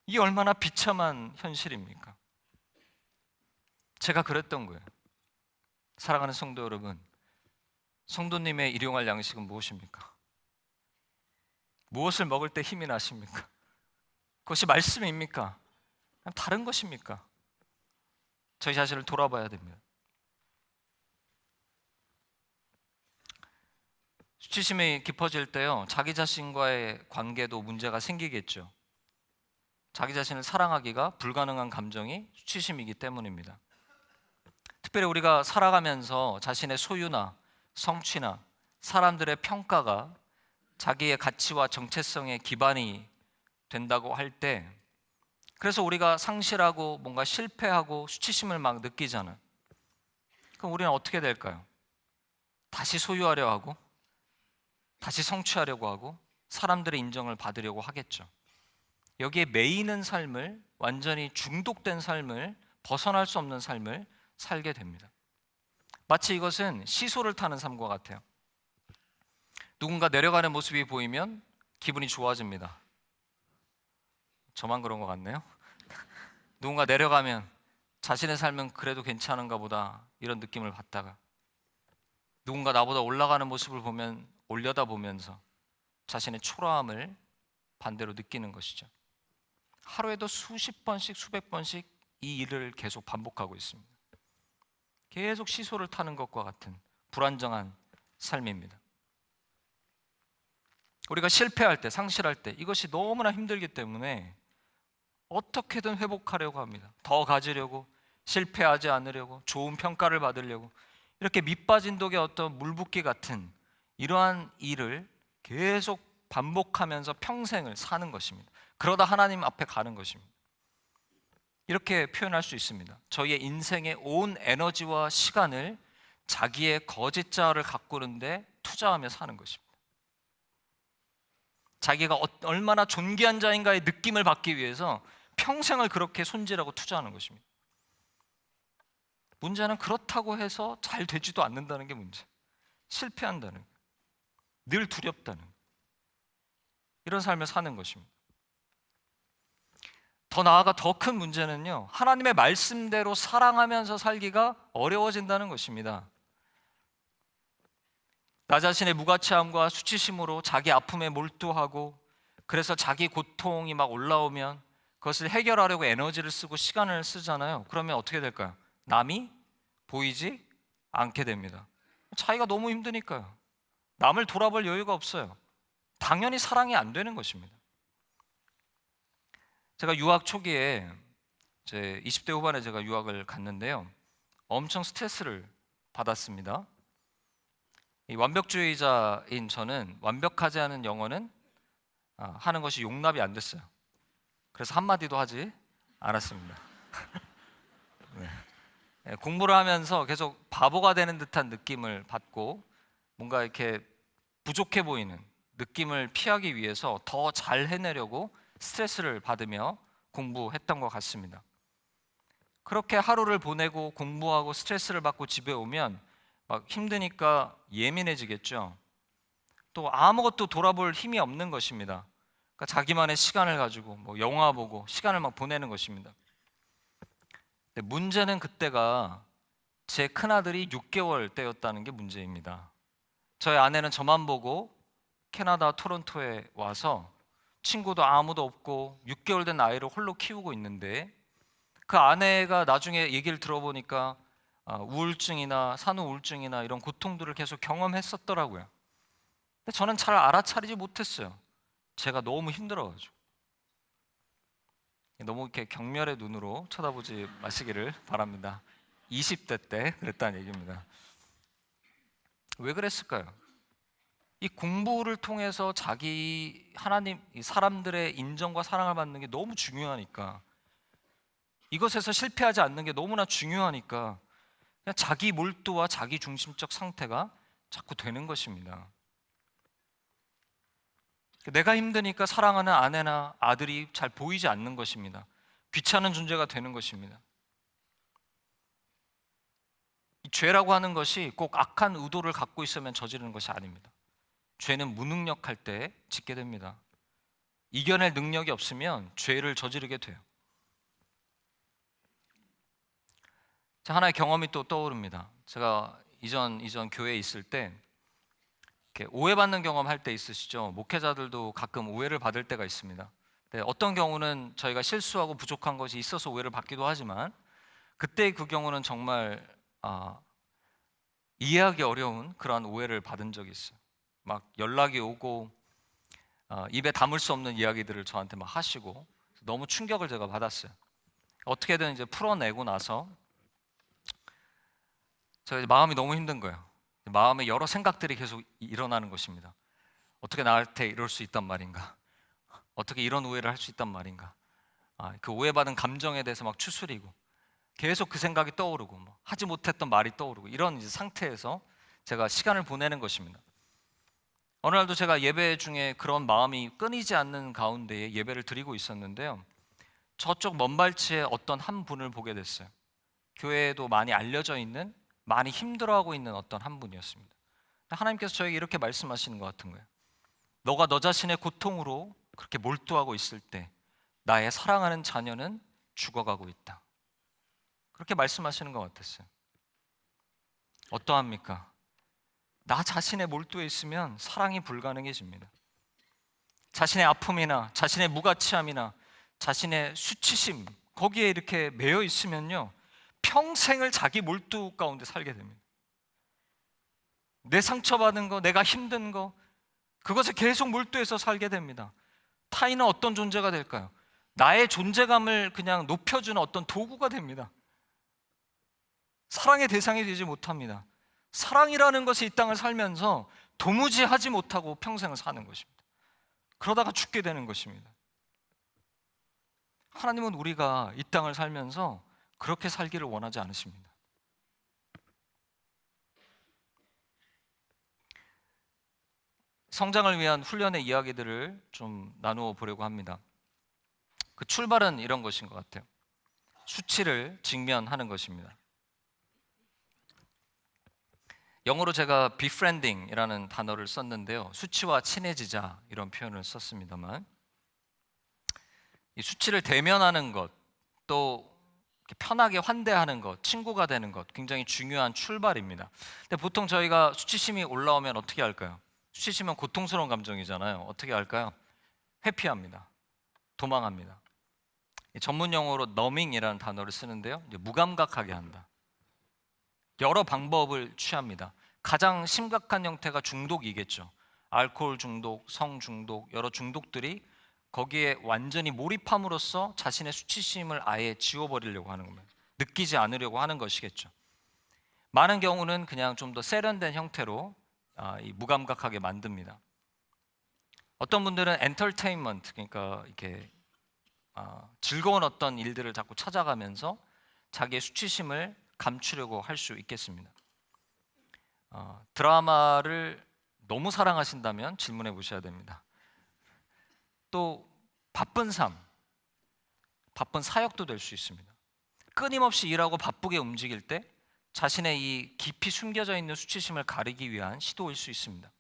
이게 얼마나 비참한 현실입니까? 제가 그랬던 거예요. 사랑하는 성도 여러분, 성도님의 일용할 양식은 무엇입니까? 무엇을 먹을 때 힘이 나십니까? 그것이 말씀입니까? 다른 것입니까? 저희 자신을 돌아봐야 됩니다. 수치심이 깊어질 때요, 자기 자신과의 관계도 문제가 생기겠죠. 자기 자신을 사랑하기가 불가능한 감정이 수치심이기 때문입니다. 특별히 우리가 살아가면서 자신의 소유나 성취나 사람들의 평가가 자기의 가치와 정체성의 기반이 된다고 할 때, 그래서 우리가 상실하고 뭔가 실패하고 수치심을 막 느끼잖아요. 그럼 우리는 어떻게 될까요? 다시 소유하려 하고, 다시 성취하려고 하고, 사람들의 인정을 받으려고 하겠죠. 여기에 매이는 삶을, 완전히 중독된 삶을, 벗어날 수 없는 삶을 살게 됩니다. 마치 이것은 시소를 타는 삶과 같아요. 누군가 내려가는 모습이 보이면 기분이 좋아집니다. 저만 그런 것 같네요. 누군가 내려가면 자신의 삶은 그래도 괜찮은가 보다, 이런 느낌을 받다가 누군가 나보다 올라가는 모습을 보면 올려다보면서 자신의 초라함을 반대로 느끼는 것이죠. 하루에도 수십 번씩 수백 번씩 이 일을 계속 반복하고 있습니다. 계속 시소를 타는 것과 같은 불안정한 삶입니다. 우리가 실패할 때, 상실할 때 이것이 너무나 힘들기 때문에 어떻게든 회복하려고 합니다. 더 가지려고, 실패하지 않으려고, 좋은 평가를 받으려고, 이렇게 밑빠진 독에 어떤 물붓기 같은 이러한 일을 계속 반복하면서 평생을 사는 것입니다. 그러다 하나님 앞에 가는 것입니다. 이렇게 표현할 수 있습니다. 저희의 인생의 온 에너지와 시간을 자기의 거짓 자아를 가꾸는데 투자하며 사는 것입니다. 자기가 얼마나 존귀한 자인가의 느낌을 받기 위해서 평생을 그렇게 손질하고 투자하는 것입니다. 문제는 그렇다고 해서 잘 되지도 않는다는 게 문제. 실패한다는 거, 늘 두렵다는 거, 이런 삶을 사는 것입니다. 더 나아가 더 큰 문제는요, 하나님의 말씀대로 사랑하면서 살기가 어려워진다는 것입니다. 나 자신의 무가치함과 수치심으로 자기 아픔에 몰두하고, 그래서 자기 고통이 막 올라오면 그것을 해결하려고 에너지를 쓰고 시간을 쓰잖아요. 그러면 어떻게 될까요? 남이 보이지 않게 됩니다. 자기가 너무 힘드니까요. 남을 돌아볼 여유가 없어요. 당연히 사랑이 안 되는 것입니다. 제가 유학 초기에, 제 20대 후반에 제가 유학을 갔는데요, 엄청 스트레스를 받았습니다. 이 완벽주의자인 저는 완벽하지 않은 영어는 하는 것이 용납이 안 됐어요. 그래서 한마디도 하지 않았습니다. 네. 공부를 하면서 계속 바보가 되는 듯한 느낌을 받고, 뭔가 이렇게 부족해 보이는, 느낌을 피하기 위해서 더 잘 해내려고 스트레스를 받으며 공부했던 것 같습니다. 그렇게 하루를 보내고 공부하고 스트레스를 받고 집에 오면 막 힘드니까 예민해지겠죠. 또 아무것도 돌아볼 힘이 없는 것입니다. 그러니까 자기만의 시간을 가지고 뭐 영화 보고 시간을 막 보내는 것입니다. 근데 문제는 그때가 제 큰아들이 6개월 때였다는 게 문제입니다. 저희 아내는 저만 보고 캐나다 토론토에 와서 친구도 아무도 없고 6개월 된 아이를 홀로 키우고 있는데, 그 아내가 나중에 얘기를 들어보니까 우울증이나 산후 우울증이나 이런 고통들을 계속 경험했었더라고요. 근데 저는 잘 알아차리지 못했어요. 제가 너무 힘들어가지고. 너무 이렇게 경멸의 눈으로 쳐다보지 마시기를 바랍니다. 20대 때 그랬다는 얘기입니다. 왜 그랬을까요? 이 공부를 통해서 자기 하나님, 이 사람들의 인정과 사랑을 받는 게 너무 중요하니까, 이것에서 실패하지 않는 게 너무나 중요하니까 그냥 자기 몰두와 자기 중심적 상태가 자꾸 되는 것입니다. 내가 힘드니까 사랑하는 아내나 아들이 잘 보이지 않는 것입니다. 귀찮은 존재가 되는 것입니다. 이 죄라고 하는 것이 꼭 악한 의도를 갖고 있으면 저지르는 것이 아닙니다. 죄는 무능력할 때 짓게 됩니다. 이겨낼 능력이 없으면 죄를 저지르게 돼요. 하나의 경험이 또 떠오릅니다. 제가 이전 교회에 있을 때 이렇게 오해받는 경험 할 때 있으시죠? 목회자들도 가끔 오해를 받을 때가 있습니다. 네, 어떤 경우는 저희가 실수하고 부족한 것이 있어서 오해를 받기도 하지만, 그때 그 경우는 정말 이해하기 어려운 그러한 오해를 받은 적이 있어요. 막 연락이 오고 입에 담을 수 없는 이야기들을 저한테 막 하시고, 너무 충격을 제가 받았어요. 어떻게든 이제 풀어내고 나서 저 마음이 너무 힘든 거예요. 마음에 여러 생각들이 계속 일어나는 것입니다. 어떻게 나한테 이럴 수 있단 말인가? 어떻게 이런 오해를 할 수 있단 말인가? 그 오해받은 감정에 대해서 막 추스리고 계속 그 생각이 떠오르고 뭐 하지 못했던 말이 떠오르고, 이런 이제 상태에서 제가 시간을 보내는 것입니다. 어느 날도 제가 예배 중에 그런 마음이 끊이지 않는 가운데에 예배를 드리고 있었는데요, 저쪽 먼발치에 어떤 한 분을 보게 됐어요. 교회에도 많이 알려져 있는, 많이 힘들어하고 있는 어떤 한 분이었습니다. 하나님께서 저에게 이렇게 말씀하시는 것 같은 거예요. 너가 너 자신의 고통으로 그렇게 몰두하고 있을 때 나의 사랑하는 자녀는 죽어가고 있다. 그렇게 말씀하시는 것 같았어요. 어떠합니까? 나 자신의 몰두에 있으면 사랑이 불가능해집니다. 자신의 아픔이나 자신의 무가치함이나 자신의 수치심, 거기에 이렇게 매여 있으면요, 평생을 자기 몰두 가운데 살게 됩니다. 내 상처받은 거, 내가 힘든 거, 그것에 계속 몰두해서 살게 됩니다. 타인은 어떤 존재가 될까요? 나의 존재감을 그냥 높여주는 어떤 도구가 됩니다. 사랑의 대상이 되지 못합니다. 사랑이라는 것이 이 땅을 살면서 도무지 하지 못하고 평생을 사는 것입니다. 그러다가 죽게 되는 것입니다. 하나님은 우리가 이 땅을 살면서 그렇게 살기를 원하지 않으십니다. 성장을 위한 훈련의 이야기들을 좀 나누어 보려고 합니다. 그 출발은 이런 것인 것 같아요. 수치를 직면하는 것입니다. 영어로 제가 befriending이라는 단어를 썼는데요, 수치와 친해지자 이런 표현을 썼습니다만, 이 수치를 대면하는 것, 또 편하게 환대하는 것, 친구가 되는 것, 굉장히 중요한 출발입니다. 근데 보통 저희가 수치심이 올라오면 어떻게 할까요? 수치심은 고통스러운 감정이잖아요. 어떻게 할까요? 회피합니다. 도망합니다. 전문 용어로 numbing이라는 단어를 쓰는데요, 이제 무감각하게 한다. 여러 방법을 취합니다. 가장 심각한 형태가 중독이겠죠. 알코올 중독, 성 중독, 여러 중독들이 거기에 완전히 몰입함으로써 자신의 수치심을 아예 지워버리려고 하는 겁니다. 느끼지 않으려고 하는 것이겠죠. 많은 경우는 그냥 좀 더 세련된 형태로 이 무감각하게 만듭니다. 어떤 분들은 엔터테인먼트, 그러니까 이렇게 즐거운 어떤 일들을 자꾸 찾아가면서 자기의 수치심을 감추려고 할 수 있겠습니다. 드라마를 너무 사랑하신다면 질문해 보셔야 됩니다. 또 바쁜 삶, 바쁜 사역도 될 수 있습니다. 끊임없이 일하고 바쁘게 움직일 때 자신의 이 깊이 숨겨져 있는 수치심을 가리기 위한 시도일 수 있습니다.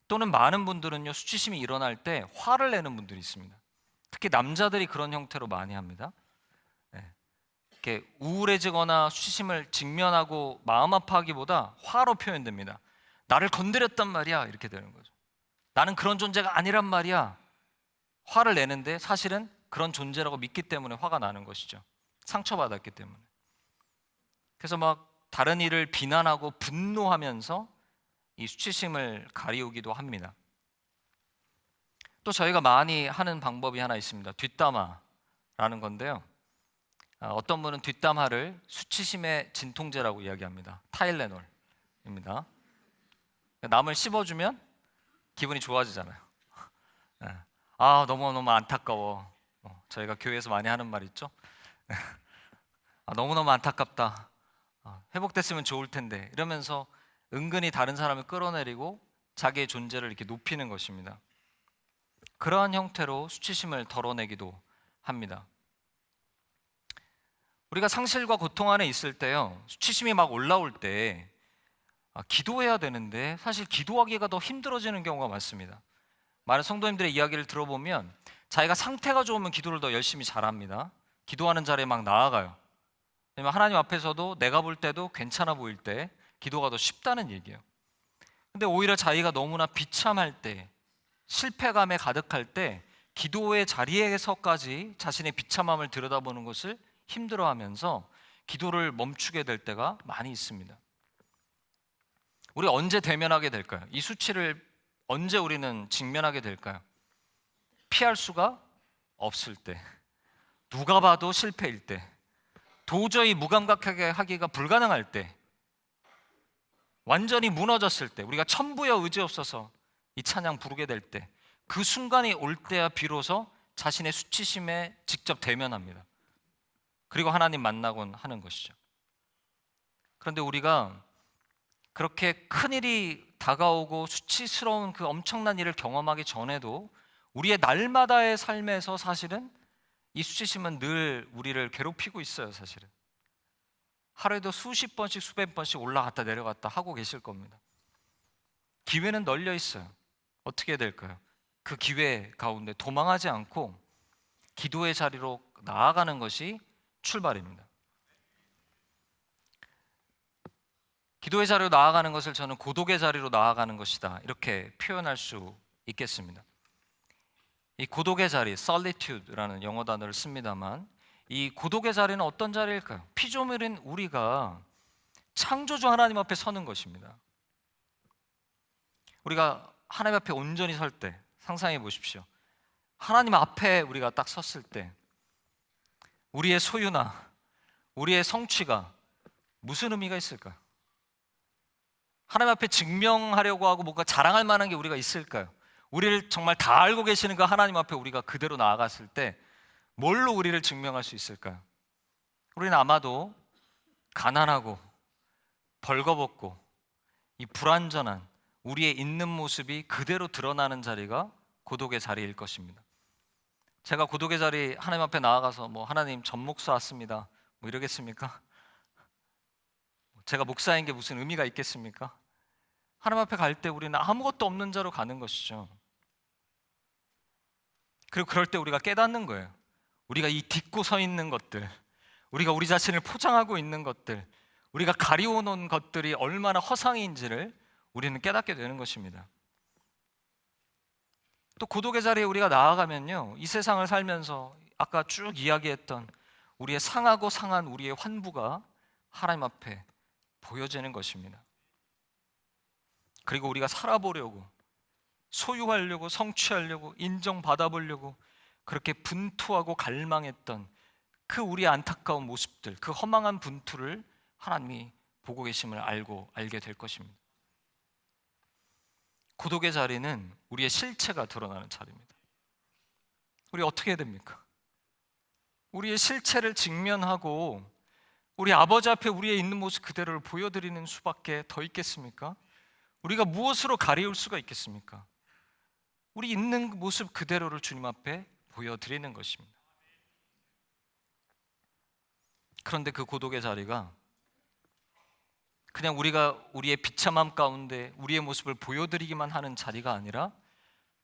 또는 많은 분들은요, 수치심이 일어날 때 화를 내는 분들이 있습니다. 특히 남자들이 그런 형태로 많이 합니다. 이렇게 우울해지거나 수치심을 직면하고 마음 아파하기보다 화로 표현됩니다. 나를 건드렸단 말이야, 이렇게 되는 거죠. 나는 그런 존재가 아니란 말이야. 화를 내는데 사실은 그런 존재라고 믿기 때문에 화가 나는 것이죠. 상처받았기 때문에. 그래서 막 다른 이를 비난하고 분노하면서 이 수치심을 가리우기도 합니다. 또 저희가 많이 하는 방법이 하나 있습니다. 뒷담화라는 건데요. 어떤 분은 뒷담화를 수치심의 진통제라고 이야기합니다. 타일레놀입니다. 남을 씹어주면 기분이 좋아지잖아요. 아, 너무너무 안타까워. 저희가 교회에서 많이 하는 말 있죠? 너무너무 안타깝다. 회복됐으면 좋을 텐데. 이러면서 은근히 다른 사람을 끌어내리고 자기의 존재를 이렇게 높이는 것입니다. 그러한 형태로 수치심을 덜어내기도 합니다. 우리가 상실과 고통 안에 있을 때요, 수치심이 막 올라올 때 기도해야 되는데 사실 기도하기가 더 힘들어지는 경우가 많습니다. 많은 성도님들의 이야기를 들어보면 자기가 상태가 좋으면 기도를 더 열심히 잘합니다. 기도하는 자리에 막 나아가요. 왜냐면 하나님 앞에서도 내가 볼 때도 괜찮아 보일 때 기도가 더 쉽다는 얘기예요. 근데 오히려 자기가 너무나 비참할 때, 실패감에 가득할 때 기도의 자리에서까지 자신의 비참함을 들여다보는 것을 힘들어하면서 기도를 멈추게 될 때가 많이 있습니다. 우리 언제 대면하게 될까요? 이 수치를 언제 우리는 직면하게 될까요? 피할 수가 없을 때, 누가 봐도 실패일 때, 도저히 무감각하게 하기가 불가능할 때, 완전히 무너졌을 때, 우리가 천부여 의지 없어서 이 찬양 부르게 될 때, 그 순간이 올 때야 비로소 자신의 수치심에 직접 대면합니다. 그리고 하나님 만나곤 하는 것이죠. 그런데 우리가 그렇게 큰일이 다가오고 수치스러운 그 엄청난 일을 경험하기 전에도 우리의 날마다의 삶에서 사실은 이 수치심은 늘 우리를 괴롭히고 있어요. 사실은 하루에도 수십 번씩 수백 번씩 올라갔다 내려갔다 하고 계실 겁니다. 기회는 널려 있어요. 어떻게 해야 될까요? 그 기회 가운데 도망하지 않고 기도의 자리로 나아가는 것이 출발입니다. 기도의 자리로 나아가는 것을 저는 고독의 자리로 나아가는 것이다, 이렇게 표현할 수 있겠습니다. 이 고독의 자리, solitude라는 영어 단어를 씁니다만, 이 고독의 자리는 어떤 자리일까요? 피조물인 우리가 창조주 하나님 앞에 서는 것입니다. 우리가 하나님 앞에 온전히 설 때 상상해 보십시오. 하나님 앞에 우리가 딱 섰을 때 우리의 소유나 우리의 성취가 무슨 의미가 있을까요? 하나님 앞에 증명하려고 하고 뭔가 자랑할 만한 게 우리가 있을까요? 우리를 정말 다 알고 계시는 그 하나님 앞에 우리가 그대로 나아갔을 때 뭘로 우리를 증명할 수 있을까요? 우리는 아마도 가난하고 벌거벗고 이 불완전한 우리의 있는 모습이 그대로 드러나는 자리가 고독의 자리일 것입니다. 제가 고독의 자리 하나님 앞에 나아가서 하나님 전 목사 왔습니다 이러겠습니까? 제가 목사인 게 무슨 의미가 있겠습니까? 하나님 앞에 갈 때 우리는 아무것도 없는 자로 가는 것이죠. 그리고 그럴 때 우리가 깨닫는 거예요. 우리가 이 딛고 서 있는 것들, 우리가 우리 자신을 포장하고 있는 것들, 우리가 가리워놓은 것들이 얼마나 허상인지를 우리는 깨닫게 되는 것입니다. 또 고독의 자리에 우리가 나아가면요, 이 세상을 살면서 아까 쭉 이야기했던 우리의 상하고 상한 우리의 환부가 하나님 앞에 보여지는 것입니다. 그리고 우리가 살아보려고, 소유하려고, 성취하려고, 인정받아보려고 그렇게 분투하고 갈망했던 그 우리의 안타까운 모습들, 그 허망한 분투를 하나님이 보고 계심을 알게 될 것입니다. 고독의 자리는 우리의 실체가 드러나는 자리입니다. 우리 어떻게 해야 됩니까? 우리의 실체를 직면하고 우리 아버지 앞에 우리의 있는 모습 그대로를 보여드리는 수밖에 더 있겠습니까? 우리가 무엇으로 가리울 수가 있겠습니까? 우리 있는 모습 그대로를 주님 앞에 보여드리는 것입니다. 그런데 그 고독의 자리가 그냥 우리가 우리의 비참함 가운데 우리의 모습을 보여드리기만 하는 자리가 아니라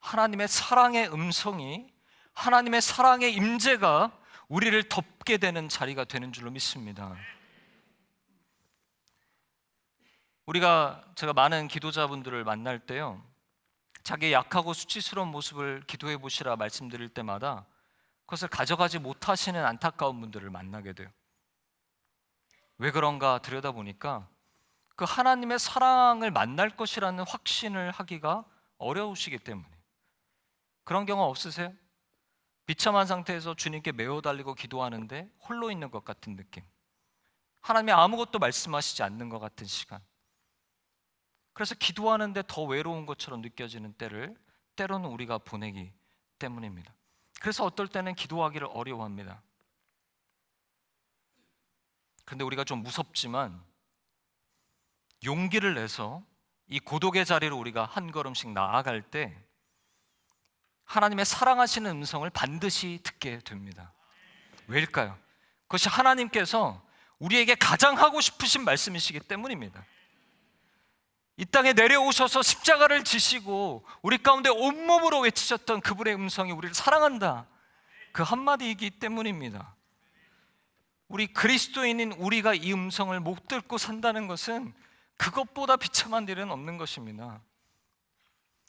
하나님의 사랑의 음성이, 하나님의 사랑의 임재가 우리를 덮게 되는 자리가 되는 줄로 믿습니다. 제가 많은 기도자분들을 만날 때요, 자기의 약하고 수치스러운 모습을 기도해 보시라 말씀드릴 때마다 그것을 가져가지 못하시는 안타까운 분들을 만나게 돼요. 왜 그런가 들여다보니까 그 하나님의 사랑을 만날 것이라는 확신을 하기가 어려우시기 때문에. 그런 경험 없으세요? 비참한 상태에서 주님께 매어 달리고 기도하는데 홀로 있는 것 같은 느낌, 하나님이 아무것도 말씀하시지 않는 것 같은 시간, 그래서 기도하는데 더 외로운 것처럼 느껴지는 때를 때로는 우리가 보내기 때문입니다. 그래서 어떨 때는 기도하기를 어려워합니다. 근데 우리가 좀 무섭지만 용기를 내서 이 고독의 자리로 우리가 한 걸음씩 나아갈 때 하나님의 사랑하시는 음성을 반드시 듣게 됩니다. 왜일까요? 그것이 하나님께서 우리에게 가장 하고 싶으신 말씀이시기 때문입니다. 이 땅에 내려오셔서 십자가를 지시고 우리 가운데 온몸으로 외치셨던 그분의 음성이 우리를 사랑한다, 그 한마디이기 때문입니다. 우리 그리스도인인 우리가 이 음성을 못 듣고 산다는 것은 그것보다 비참한 일은 없는 것입니다.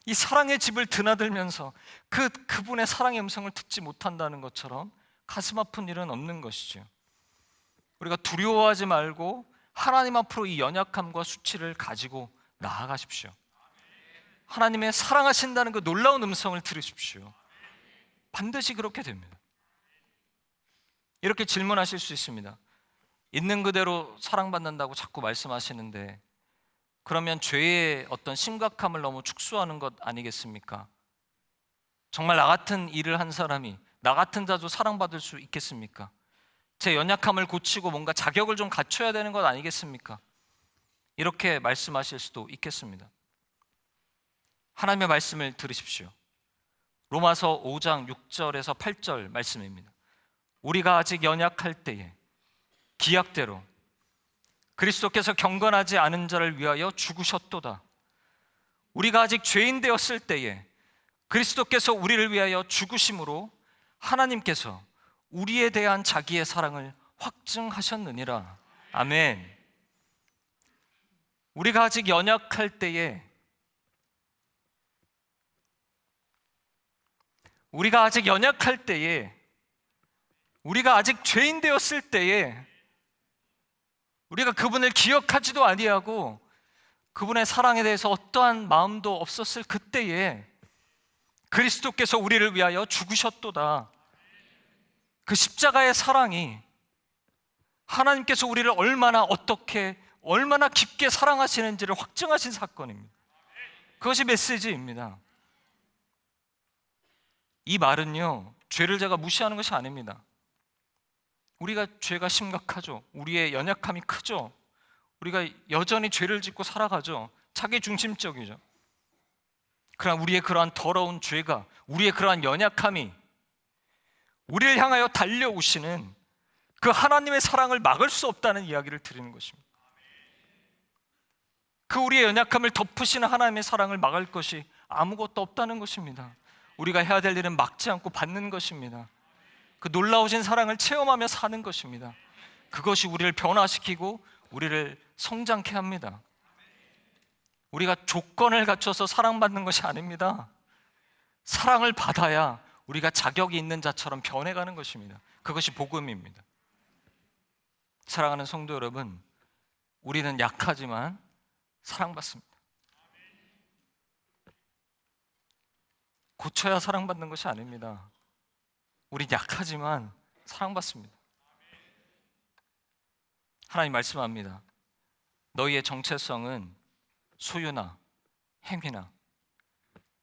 이 사랑의 집을 드나들면서 그분의 사랑의 음성을 듣지 못한다는 것처럼 가슴 아픈 일은 없는 것이죠. 우리가 두려워하지 말고 하나님 앞으로 이 연약함과 수치를 가지고 나아가십시오. 하나님의 사랑하신다는 그 놀라운 음성을 들으십시오. 반드시 그렇게 됩니다. 이렇게 질문하실 수 있습니다. 있는 그대로 사랑받는다고 자꾸 말씀하시는데 그러면 죄의 어떤 심각함을 너무 축소하는 것 아니겠습니까? 정말 나 같은 일을 한 사람이, 나 같은 자도 사랑받을 수 있겠습니까? 제 연약함을 고치고 뭔가 자격을 좀 갖춰야 되는 것 아니겠습니까? 이렇게 말씀하실 수도 있겠습니다. 하나님의 말씀을 들으십시오. 로마서 5장 6절에서 8절 말씀입니다. 우리가 아직 연약할 때에 기약대로 그리스도께서 경건하지 않은 자를 위하여 죽으셨도다. 우리가 아직 죄인 되었을 때에 그리스도께서 우리를 위하여 죽으심으로 하나님께서 우리에 대한 자기의 사랑을 확증하셨느니라. 아멘. 우리가 아직 연약할 때에, 우리가 아직 죄인 되었을 때에 우리가 그분을 기억하지도 아니하고 그분의 사랑에 대해서 어떠한 마음도 없었을 그때에 그리스도께서 우리를 위하여 죽으셨도다. 그 십자가의 사랑이 하나님께서 우리를 얼마나 깊게 사랑하시는지를 확증하신 사건입니다. 그것이 메시지입니다. 이 말은요, 죄를 제가 무시하는 것이 아닙니다. 우리가 죄가 심각하죠. 우리의 연약함이 크죠. 우리가 여전히 죄를 짓고 살아가죠. 자기 중심적이죠. 그러나 우리의 그러한 더러운 죄가, 우리의 그러한 연약함이 우리를 향하여 달려오시는 그 하나님의 사랑을 막을 수 없다는 이야기를 드리는 것입니다. 그 우리의 연약함을 덮으시는 하나님의 사랑을 막을 것이 아무것도 없다는 것입니다. 우리가 해야 될 일은 막지 않고 받는 것입니다. 그 놀라우신 사랑을 체험하며 사는 것입니다. 그것이 우리를 변화시키고 우리를 성장케 합니다. 우리가 조건을 갖춰서 사랑받는 것이 아닙니다. 사랑을 받아야 우리가 자격이 있는 자처럼 변해가는 것입니다. 그것이 복음입니다. 사랑하는 성도 여러분, 우리는 약하지만 사랑받습니다. 고쳐야 사랑받는 것이 아닙니다. 우린 약하지만 사랑받습니다. 하나님 말씀합니다. 너희의 정체성은 소유나 행위나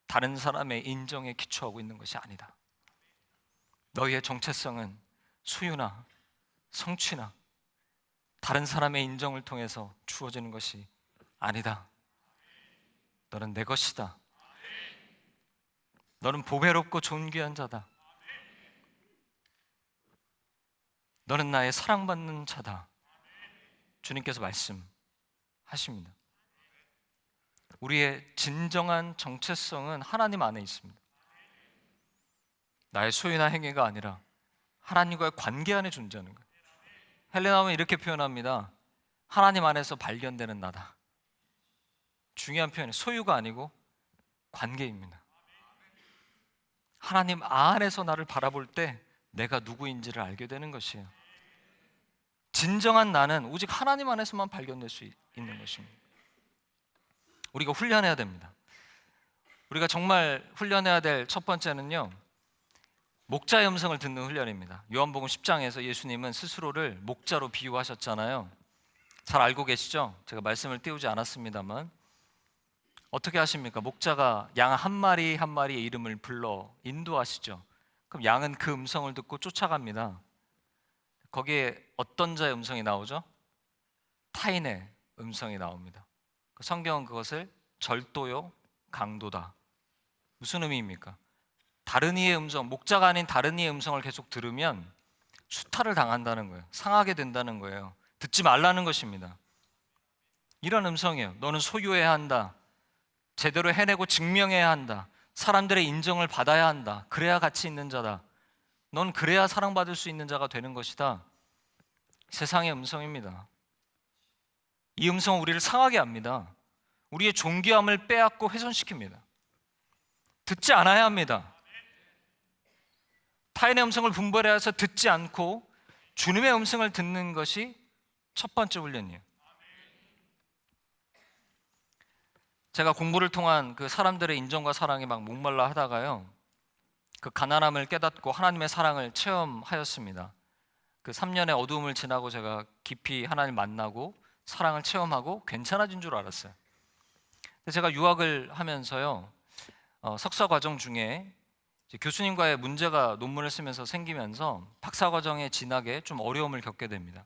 다른 사람의 인정에 기초하고 있는 것이 아니다. 너희의 정체성은 소유나 성취나 다른 사람의 인정을 통해서 주어지는 것이 아니다. 너는 내 것이다. 너는 보배롭고 존귀한 자다. 너는 나의 사랑받는 자다. 주님께서 말씀하십니다. 우리의 진정한 정체성은 하나님 안에 있습니다. 나의 소유나 행위가 아니라 하나님과의 관계 안에 존재하는 거예요. 헬레나는 이렇게 표현합니다. 하나님 안에서 발견되는 나다. 중요한 표현이 소유가 아니고 관계입니다. 하나님 안에서 나를 바라볼 때 내가 누구인지를 알게 되는 것이에요. 진정한 나는 오직 하나님 안에서만 발견될 수 있는 것입니다. 우리가 훈련해야 됩니다. 우리가 정말 훈련해야 될 첫 번째는요, 목자의 음성을 듣는 훈련입니다. 요한복음 10장에서 예수님은 스스로를 목자로 비유하셨잖아요. 잘 알고 계시죠? 제가 말씀을 띄우지 않았습니다만 어떻게 하십니까? 목자가 양 한 마리 한 마리의 이름을 불러 인도하시죠. 그럼 양은 그 음성을 듣고 쫓아갑니다. 거기에 어떤 자의 음성이 나오죠? 타인의 음성이 나옵니다. 성경은 그것을 절도요, 강도다. 무슨 의미입니까? 다른 이의 음성, 목자가 아닌 다른 이의 음성을 계속 들으면 수탈을 당한다는 거예요. 상하게 된다는 거예요. 듣지 말라는 것입니다. 이런 음성이에요. 너는 소유해야 한다. 제대로 해내고 증명해야 한다. 사람들의 인정을 받아야 한다. 그래야 가치 있는 자다. 넌 그래야 사랑받을 수 있는 자가 되는 것이다. 세상의 음성입니다. 이 음성은 우리를 상하게 합니다. 우리의 존귀함을 빼앗고 훼손시킵니다. 듣지 않아야 합니다. 타인의 음성을 분별해서 듣지 않고 주님의 음성을 듣는 것이 첫 번째 훈련이에요. 제가 공부를 통한 그 사람들의 인정과 사랑에 막 목말라 하다가요, 그 가난함을 깨닫고 하나님의 사랑을 체험하였습니다. 그 3년의 어두움을 지나고 제가 깊이 하나님 만나고 사랑을 체험하고 괜찮아진 줄 알았어요. 제가 유학을 하면서요, 석사 과정 중에 교수님과의 문제가 논문을 쓰면서 생기면서 박사 과정에 진학에 좀 어려움을 겪게 됩니다.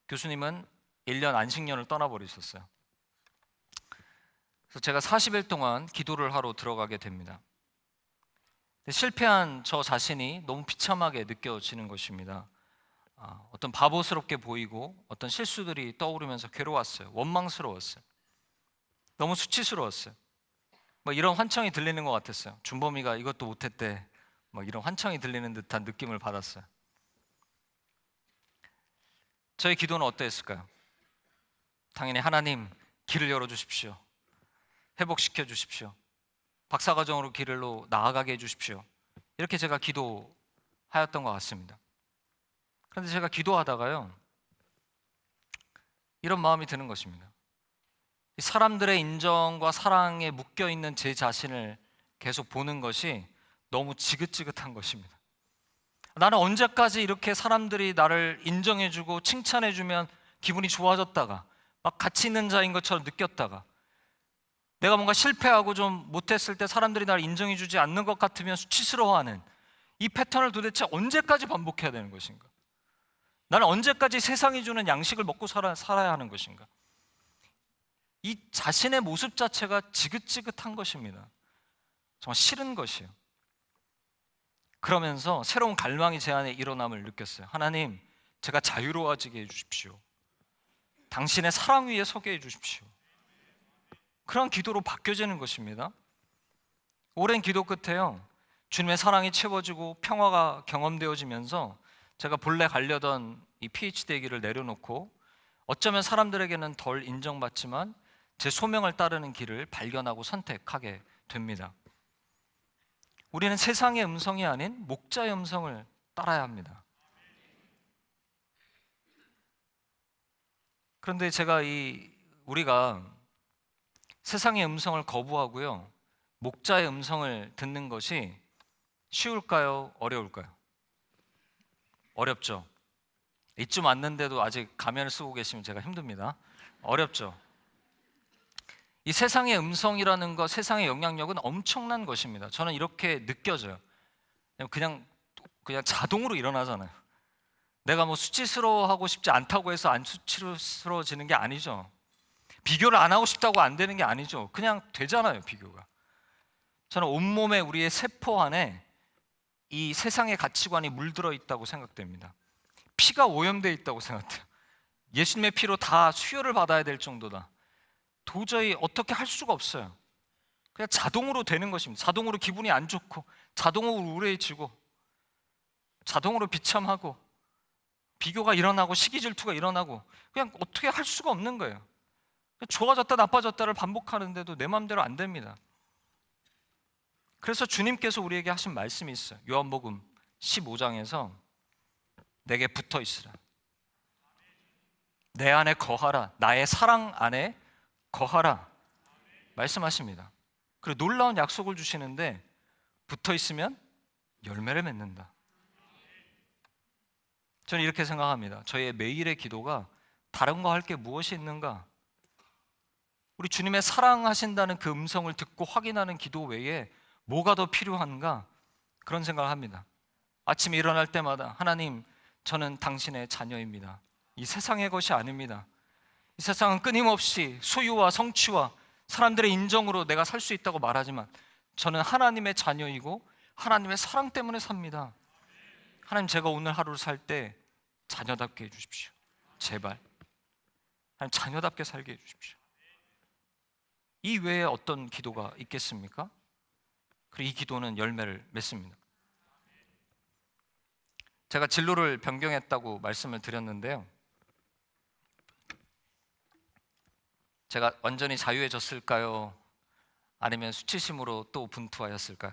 교수님은 1년 안식년을 떠나버리셨어요. 그래서 제가 40일 동안 기도를 하러 들어가게 됩니다. 실패한 저 자신이 너무 비참하게 느껴지는 것입니다. 어떤 바보스럽게 보이고 어떤 실수들이 떠오르면서 괴로웠어요. 원망스러웠어요. 너무 수치스러웠어요. 뭐 이런 환청이 들리는 것 같았어요. 준범이가 이것도 못했대. 뭐 이런 환청이 들리는 듯한 느낌을 받았어요. 저의 기도는 어떠했을까요? 당연히 하나님 길을 열어주십시오. 회복시켜 주십시오. 박사과정으로 길로 나아가게 해주십시오. 이렇게 제가 기도하였던 것 같습니다. 그런데 제가 기도하다가요, 이런 마음이 드는 것입니다. 사람들의 인정과 사랑에 묶여있는 제 자신을 계속 보는 것이 너무 지긋지긋한 것입니다. 나는 언제까지 이렇게 사람들이 나를 인정해주고 칭찬해주면 기분이 좋아졌다가 막 가치 있는 자인 것처럼 느꼈다가 내가 뭔가 실패하고 좀 못했을 때 사람들이 나를 인정해주지 않는 것 같으면 수치스러워하는 이 패턴을 도대체 언제까지 반복해야 되는 것인가? 나는 언제까지 세상이 주는 양식을 먹고 살아야 하는 것인가? 이 자신의 모습 자체가 지긋지긋한 것입니다. 정말 싫은 것이에요. 그러면서 새로운 갈망이 제 안에 일어남을 느꼈어요. 하나님, 제가 자유로워지게 해주십시오. 당신의 사랑 위에 서게 해주십시오. 그런 기도로 바뀌어지는 것입니다. 오랜 기도 끝에요, 주님의 사랑이 채워지고 평화가 경험되어지면서 제가 본래 가려던 이 PhD 얘기를 내려놓고 어쩌면 사람들에게는 덜 인정받지만 제 소명을 따르는 길을 발견하고 선택하게 됩니다. 우리는 세상의 음성이 아닌 목자의 음성을 따라야 합니다. 그런데 제가 우리가 세상의 음성을 거부하고요, 목자의 음성을 듣는 것이 쉬울까요? 어려울까요? 어렵죠. 이쯤 왔는데도 아직 가면을 쓰고 계시면 제가 힘듭니다. 어렵죠. 이 세상의 음성이라는 것, 세상의 영향력은 엄청난 것입니다. 저는 이렇게 느껴져요. 그냥 자동으로 일어나잖아요. 내가 뭐 수치스러워하고 싶지 않다고 해서 안 수치스러워지는 게 아니죠. 비교를 안 하고 싶다고 안 되는 게 아니죠. 그냥 되잖아요, 비교가. 저는 온몸에 우리의 세포 안에 이 세상의 가치관이 물들어 있다고 생각됩니다. 피가 오염되어 있다고 생각돼요. 예수님의 피로 다 수혈을 받아야 될 정도다. 도저히 어떻게 할 수가 없어요. 그냥 자동으로 되는 것입니다. 자동으로 기분이 안 좋고, 자동으로 우울해지고, 자동으로 비참하고, 비교가 일어나고, 시기 질투가 일어나고, 그냥 어떻게 할 수가 없는 거예요. 좋아졌다 나빠졌다를 반복하는데도 내 마음대로 안 됩니다. 그래서 주님께서 우리에게 하신 말씀이 있어요. 요한복음 15장에서 내게 붙어 있으라, 내 안에 거하라, 나의 사랑 안에 거하라 말씀하십니다. 그리고 놀라운 약속을 주시는데 붙어 있으면 열매를 맺는다. 저는 이렇게 생각합니다. 저희의 매일의 기도가 다른 거 할 게 무엇이 있는가? 우리 주님의 사랑하신다는 그 음성을 듣고 확인하는 기도 외에 뭐가 더 필요한가? 그런 생각을 합니다. 아침에 일어날 때마다 하나님, 저는 당신의 자녀입니다. 이 세상의 것이 아닙니다. 이 세상은 끊임없이 소유와 성취와 사람들의 인정으로 내가 살 수 있다고 말하지만 저는 하나님의 자녀이고 하나님의 사랑 때문에 삽니다. 하나님, 제가 오늘 하루를 살 때 자녀답게 해주십시오. 제발 하나님, 자녀답게 살게 해주십시오. 이 외에 어떤 기도가 있겠습니까? 그리고 이 기도는 열매를 맺습니다. 제가 진로를 변경했다고 말씀을 드렸는데요, 제가 완전히 자유해졌을까요? 아니면 수치심으로 또 분투하였을까요?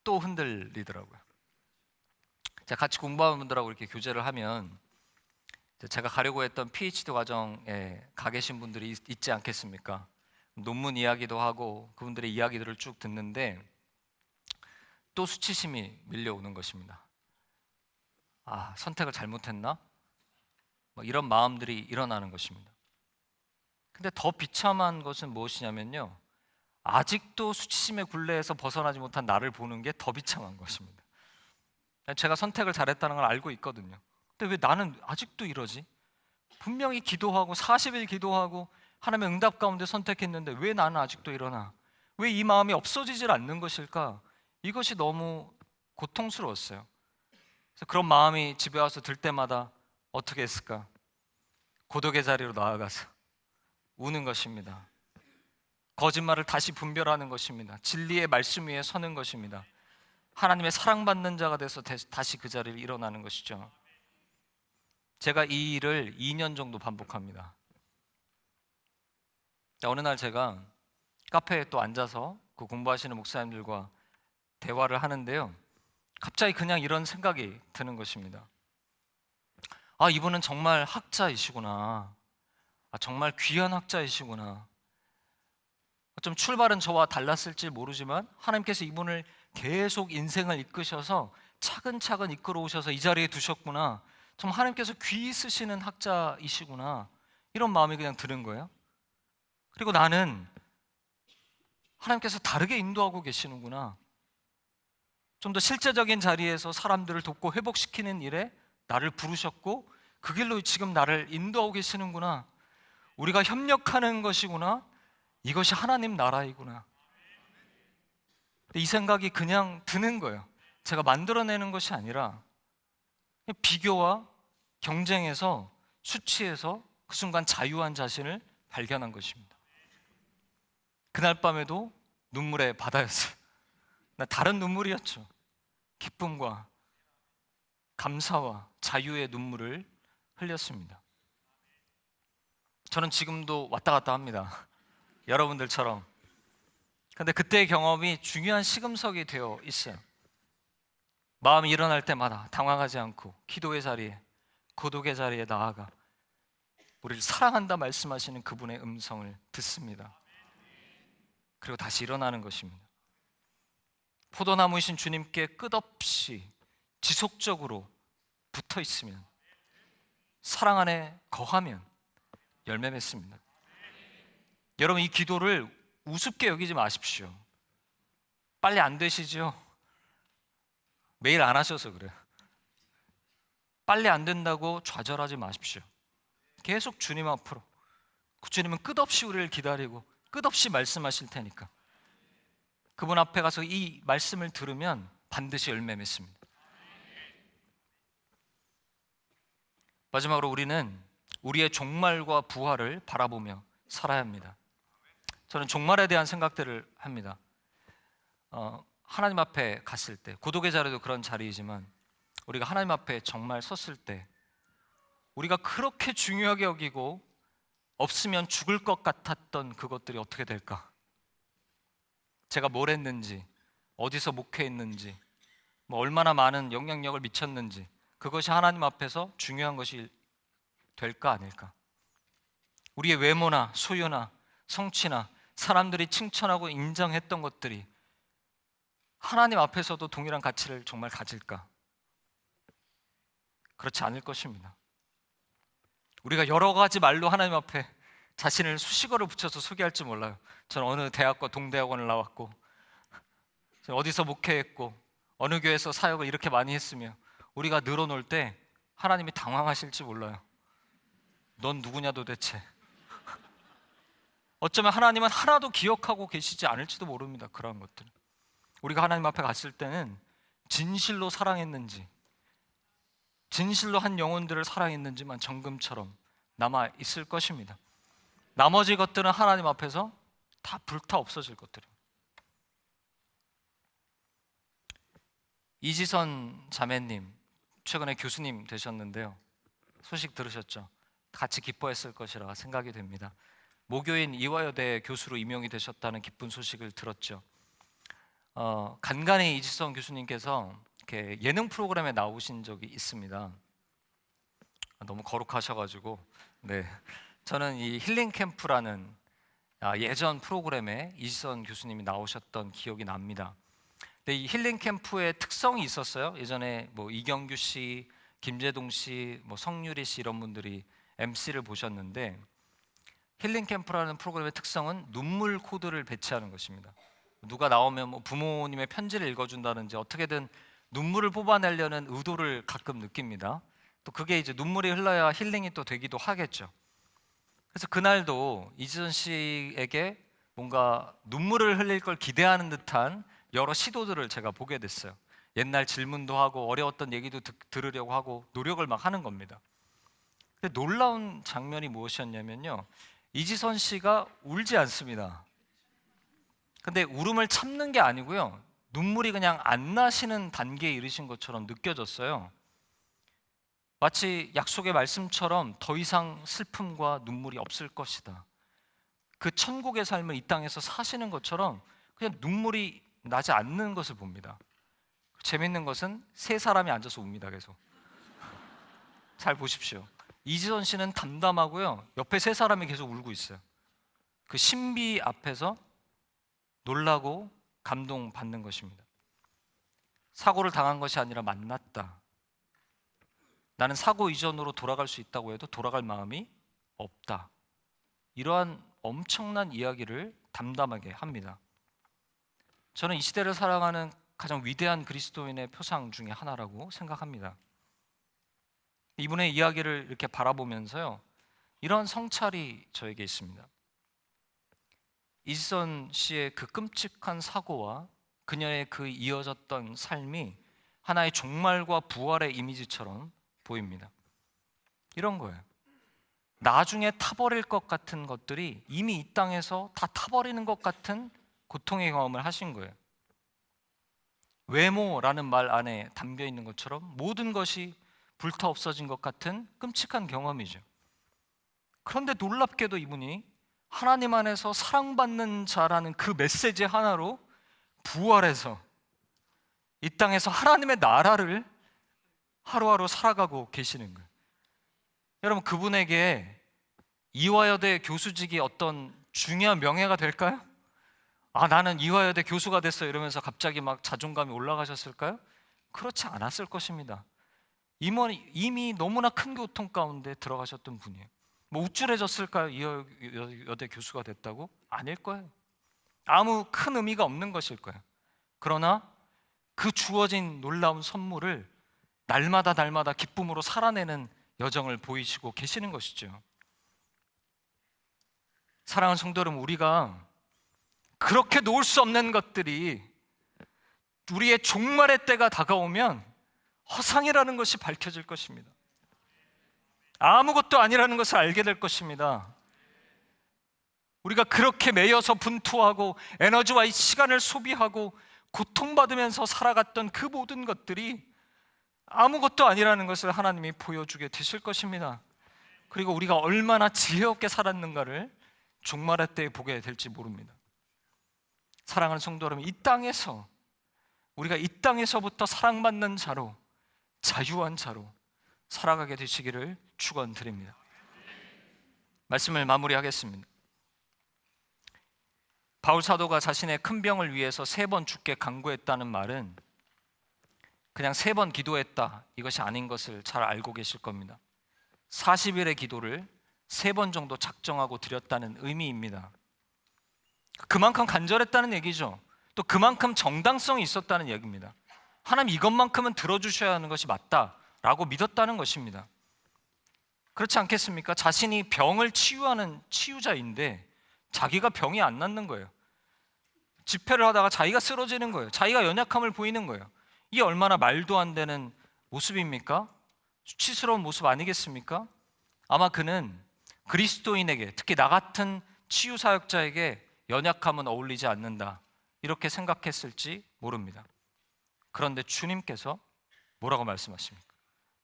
또 흔들리더라고요. 제가 같이 공부하는 분들하고 이렇게 교제를 하면 제가 가려고 했던 PhD 과정에 가 계신 분들이 있지 않겠습니까? 논문 이야기도 하고 그분들의 이야기들을 쭉 듣는데 또 수치심이 밀려오는 것입니다. 아, 선택을 잘못했나? 이런 마음들이 일어나는 것입니다. 근데 더 비참한 것은 무엇이냐면요, 아직도 수치심의 굴레에서 벗어나지 못한 나를 보는 게 더 비참한 것입니다. 제가 선택을 잘했다는 걸 알고 있거든요. 근데 왜 나는 아직도 이러지? 분명히 기도하고 40일 기도하고 하나님의 응답 가운데 선택했는데 왜 나는 아직도 이러나? 왜 이 마음이 없어지질 않는 것일까? 이것이 너무 고통스러웠어요. 그래서 그런 마음이 집에 와서 들 때마다 어떻게 했을까? 고독의 자리로 나아가서 우는 것입니다. 거짓말을 다시 분별하는 것입니다. 진리의 말씀 위에 서는 것입니다. 하나님의 사랑받는 자가 돼서 다시 그 자리를 일어나는 것이죠. 제가 이 일을 2년 정도 반복합니다. 어느 날 제가 카페에 또 앉아서 그 공부하시는 목사님들과 대화를 하는데요, 갑자기 그냥 이런 생각이 드는 것입니다. 아, 이분은 정말 학자이시구나. 아, 정말 귀한 학자이시구나. 좀 출발은 저와 달랐을지 모르지만 하나님께서 이분을 계속 인생을 이끄셔서 차근차근 이끌어 오셔서 이 자리에 두셨구나. 정말 하나님께서 귀히 쓰시는 학자이시구나. 이런 마음이 그냥 드는 거예요. 그리고 나는 하나님께서 다르게 인도하고 계시는구나. 좀 더 실제적인 자리에서 사람들을 돕고 회복시키는 일에 나를 부르셨고 그 길로 지금 나를 인도하고 계시는구나. 우리가 협력하는 것이구나. 이것이 하나님 나라이구나. 이 생각이 그냥 드는 거예요. 제가 만들어내는 것이 아니라 비교와 경쟁에서, 수치에서 그 순간 자유한 자신을 발견한 것입니다. 그날 밤에도 눈물의 바다였어요. 나 다른 눈물이었죠. 기쁨과 감사와 자유의 눈물을 흘렸습니다. 저는 지금도 왔다 갔다 합니다. 여러분들처럼. 근데 그때의 경험이 중요한 시금석이 되어 있어요. 마음이 일어날 때마다 당황하지 않고 기도의 자리에, 고독의 자리에 나아가 우리를 사랑한다 말씀하시는 그분의 음성을 듣습니다. 그리고 다시 일어나는 것입니다. 포도나무이신 주님께 끝없이 지속적으로 붙어 있으면, 사랑 안에 거하면 열매 맺습니다. 여러분, 이 기도를 우습게 여기지 마십시오. 빨리 안 되시죠? 매일 안 하셔서 그래요. 빨리 안 된다고 좌절하지 마십시오. 계속 주님 앞으로. 그 주님은 끝없이 우리를 기다리고 끝없이 말씀하실 테니까 그분 앞에 가서 이 말씀을 들으면 반드시 열매 맺습니다. 마지막으로 우리는 우리의 종말과 부활을 바라보며 살아야 합니다. 저는 종말에 대한 생각들을 합니다. 하나님 앞에 갔을 때, 고독의 자리도 그런 자리이지만 우리가 하나님 앞에 정말 섰을 때 우리가 그렇게 중요하게 여기고 없으면 죽을 것 같았던 그것들이 어떻게 될까? 제가 뭘 했는지, 어디서 목회했는지, 얼마나 많은 영향력을 미쳤는지, 그것이 하나님 앞에서 중요한 것이 될까 아닐까? 우리의 외모나 소유나 성취나 사람들이 칭찬하고 인정했던 것들이 하나님 앞에서도 동일한 가치를 정말 가질까? 그렇지 않을 것입니다. 우리가 여러 가지 말로 하나님 앞에 자신을 수식어를 붙여서 소개할지 몰라요. 저는 어느 대학과 동대학원을 나왔고 어디서 목회했고 어느 교회에서 사역을 이렇게 많이 했으며 우리가 늘어놓을 때 하나님이 당황하실지 몰라요. 넌 누구냐 도대체. 어쩌면 하나님은 하나도 기억하고 계시지 않을지도 모릅니다. 그런 것들. 우리가 하나님 앞에 갔을 때는 진실로 사랑했는지, 진실로 한 영혼들을 사랑했는지만 정금처럼 남아 있을 것입니다. 나머지 것들은 하나님 앞에서 다 불타 없어질 것들입니다. 이지선 자매님 최근에 교수님 되셨는데요. 소식 들으셨죠? 같이 기뻐했을 것이라 생각이 됩니다. 모교인 이화여대 교수로 임용이 되셨다는 기쁜 소식을 들었죠. 간간히 이지선 교수님께서 이렇게 예능 프로그램에 나오신 적이 있습니다. 너무 거룩하셔가지고 네, 저는 이 힐링 캠프라는 예전 프로그램에 이지선 교수님이 나오셨던 기억이 납니다. 근데 이 힐링 캠프의 특성이 있었어요. 예전에 이경규 씨, 김재동 씨, 성유리 씨 이런 분들이 MC를 보셨는데 힐링 캠프라는 프로그램의 특성은 눈물 코드를 배치하는 것입니다. 누가 나오면 부모님의 편지를 읽어준다든지 어떻게든 눈물을 뽑아내려는 의도를 가끔 느낍니다. 또 그게 이제 눈물이 흘러야 힐링이 또 되기도 하겠죠. 그래서 그날도 이지선 씨에게 뭔가 눈물을 흘릴 걸 기대하는 듯한 여러 시도들을 제가 보게 됐어요. 옛날 질문도 하고 어려웠던 얘기도 들으려고 하고 노력을 막 하는 겁니다. 근데 놀라운 장면이 무엇이었냐면요, 이지선 씨가 울지 않습니다. 근데 울음을 참는 게 아니고요, 눈물이 그냥 안 나시는 단계에 이르신 것처럼 느껴졌어요. 마치 약속의 말씀처럼 더 이상 슬픔과 눈물이 없을 것이다. 그 천국의 삶을 이 땅에서 사시는 것처럼 그냥 눈물이 나지 않는 것을 봅니다. 재밌는 것은 세 사람이 앉아서 웁니다. 계속. 잘 보십시오. 이지선 씨는 담담하고요, 옆에 세 사람이 계속 울고 있어요. 그 신비 앞에서 놀라고 감동받는 것입니다. 사고를 당한 것이 아니라 만났다. 나는 사고 이전으로 돌아갈 수 있다고 해도 돌아갈 마음이 없다. 이러한 엄청난 이야기를 담담하게 합니다. 저는 이 시대를 살아가는 가장 위대한 그리스도인의 표상 중에 하나라고 생각합니다. 이분의 이야기를 이렇게 바라보면서요, 이런 성찰이 저에게 있습니다. 이지선 씨의 그 끔찍한 사고와 그녀의 그 이어졌던 삶이 하나의 종말과 부활의 이미지처럼 보입니다. 이런 거예요. 나중에 타버릴 것 같은 것들이 이미 이 땅에서 다 타버리는 것 같은 고통의 경험을 하신 거예요. 외모라는 말 안에 담겨 있는 것처럼 모든 것이 불타 없어진 것 같은 끔찍한 경험이죠. 그런데 놀랍게도 이분이 하나님 안에서 사랑받는 자라는 그 메시지 하나로 부활해서 이 땅에서 하나님의 나라를 하루하루 살아가고 계시는 거예요. 여러분, 그분에게 이화여대 교수직이 어떤 중요한 명예가 될까요? 나는 이화여대 교수가 됐어 이러면서 갑자기 막 자존감이 올라가셨을까요? 그렇지 않았을 것입니다. 이미 너무나 큰 고통 가운데 들어가셨던 분이에요. 우쭐해졌을까요? 이화여대 교수가 됐다고? 아닐 거예요. 아무 큰 의미가 없는 것일 거예요. 그러나 그 주어진 놀라운 선물을 날마다 기쁨으로 살아내는 여정을 보이시고 계시는 것이죠. 사랑하는 성도 여러분, 우리가 그렇게 놓을 수 없는 것들이 우리의 종말의 때가 다가오면 허상이라는 것이 밝혀질 것입니다. 아무것도 아니라는 것을 알게 될 것입니다. 우리가 그렇게 매여서 분투하고 에너지와 이 시간을 소비하고 고통받으면서 살아갔던 그 모든 것들이 아무것도 아니라는 것을 하나님이 보여주게 되실 것입니다. 그리고 우리가 얼마나 지혜롭게 살았는가를 종말의 때에 보게 될지 모릅니다. 사랑하는 성도 여러분, 우리가 이 땅에서부터 사랑받는 자로, 자유한 자로 살아가게 되시기를 축원드립니다. 말씀을 마무리하겠습니다. 바울 사도가 자신의 큰 병을 위해서 3번 죽게 간구했다는 말은 그냥 3번 기도했다, 이것이 아닌 것을 잘 알고 계실 겁니다. 40일의 기도를 3번 정도 작정하고 드렸다는 의미입니다. 그만큼 간절했다는 얘기죠. 또 그만큼 정당성이 있었다는 얘기입니다. 하나님, 이것만큼은 들어주셔야 하는 것이 맞다라고 믿었다는 것입니다. 그렇지 않겠습니까? 자신이 병을 치유하는 치유자인데 자기가 병이 안 낫는 거예요. 집회를 하다가 자기가 쓰러지는 거예요. 자기가 연약함을 보이는 거예요. 이 얼마나 말도 안 되는 모습입니까? 수치스러운 모습 아니겠습니까? 아마 그는 그리스도인에게, 특히 나 같은 치유사역자에게 연약함은 어울리지 않는다, 이렇게 생각했을지 모릅니다. 그런데 주님께서 뭐라고 말씀하십니까?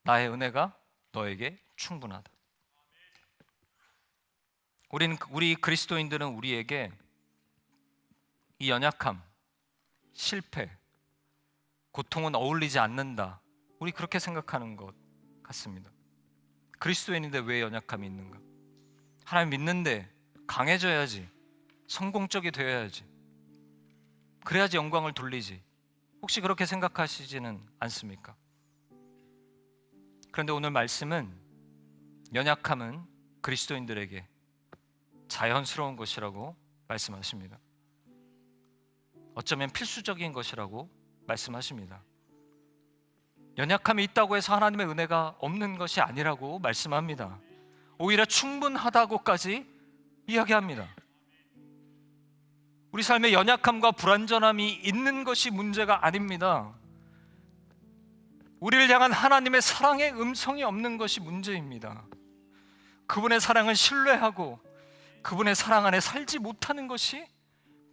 나의 은혜가 너에게 충분하다. 우리 그리스도인들은 우리에게 이 연약함, 실패, 고통은 어울리지 않는다, 우리 그렇게 생각하는 것 같습니다. 그리스도인인데 왜 연약함이 있는가? 하나님 믿는데 강해져야지, 성공적이 되어야지, 그래야지 영광을 돌리지, 혹시 그렇게 생각하시지는 않습니까? 그런데 오늘 말씀은 연약함은 그리스도인들에게 자연스러운 것이라고 말씀하십니다. 어쩌면 필수적인 것이라고 말씀하십니다. 연약함이 있다고 해서 하나님의 은혜가 없는 것이 아니라고 말씀합니다. 오히려 충분하다고까지 이야기합니다. 우리 삶에 연약함과 불완전함이 있는 것이 문제가 아닙니다. 우리를 향한 하나님의 사랑의 음성이 없는 것이 문제입니다. 그분의 사랑을 신뢰하고 그분의 사랑 안에 살지 못하는 것이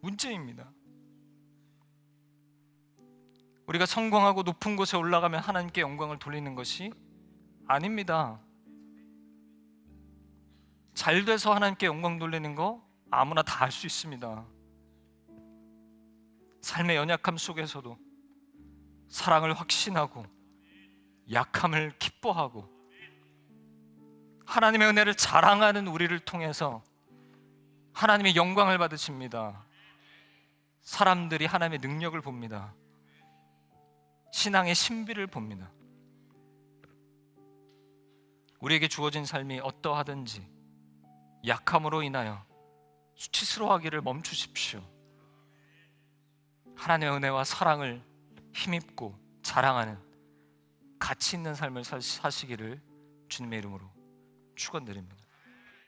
문제입니다. 우리가 성공하고 높은 곳에 올라가면 하나님께 영광을 돌리는 것이 아닙니다. 잘 돼서 하나님께 영광 돌리는 거 아무나 다 할 수 있습니다. 삶의 연약함 속에서도 사랑을 확신하고 약함을 기뻐하고 하나님의 은혜를 자랑하는 우리를 통해서 하나님의 영광을 받으십니다. 사람들이 하나님의 능력을 봅니다. 신앙의 신비를 봅니다. 우리에게 주어진 삶이 어떠하든지 약함으로 인하여 수치스러워하기를 멈추십시오. 하나님의 은혜와 사랑을 힘입고 자랑하는 가치 있는 삶을 사시기를 주님의 이름으로 축원드립니다.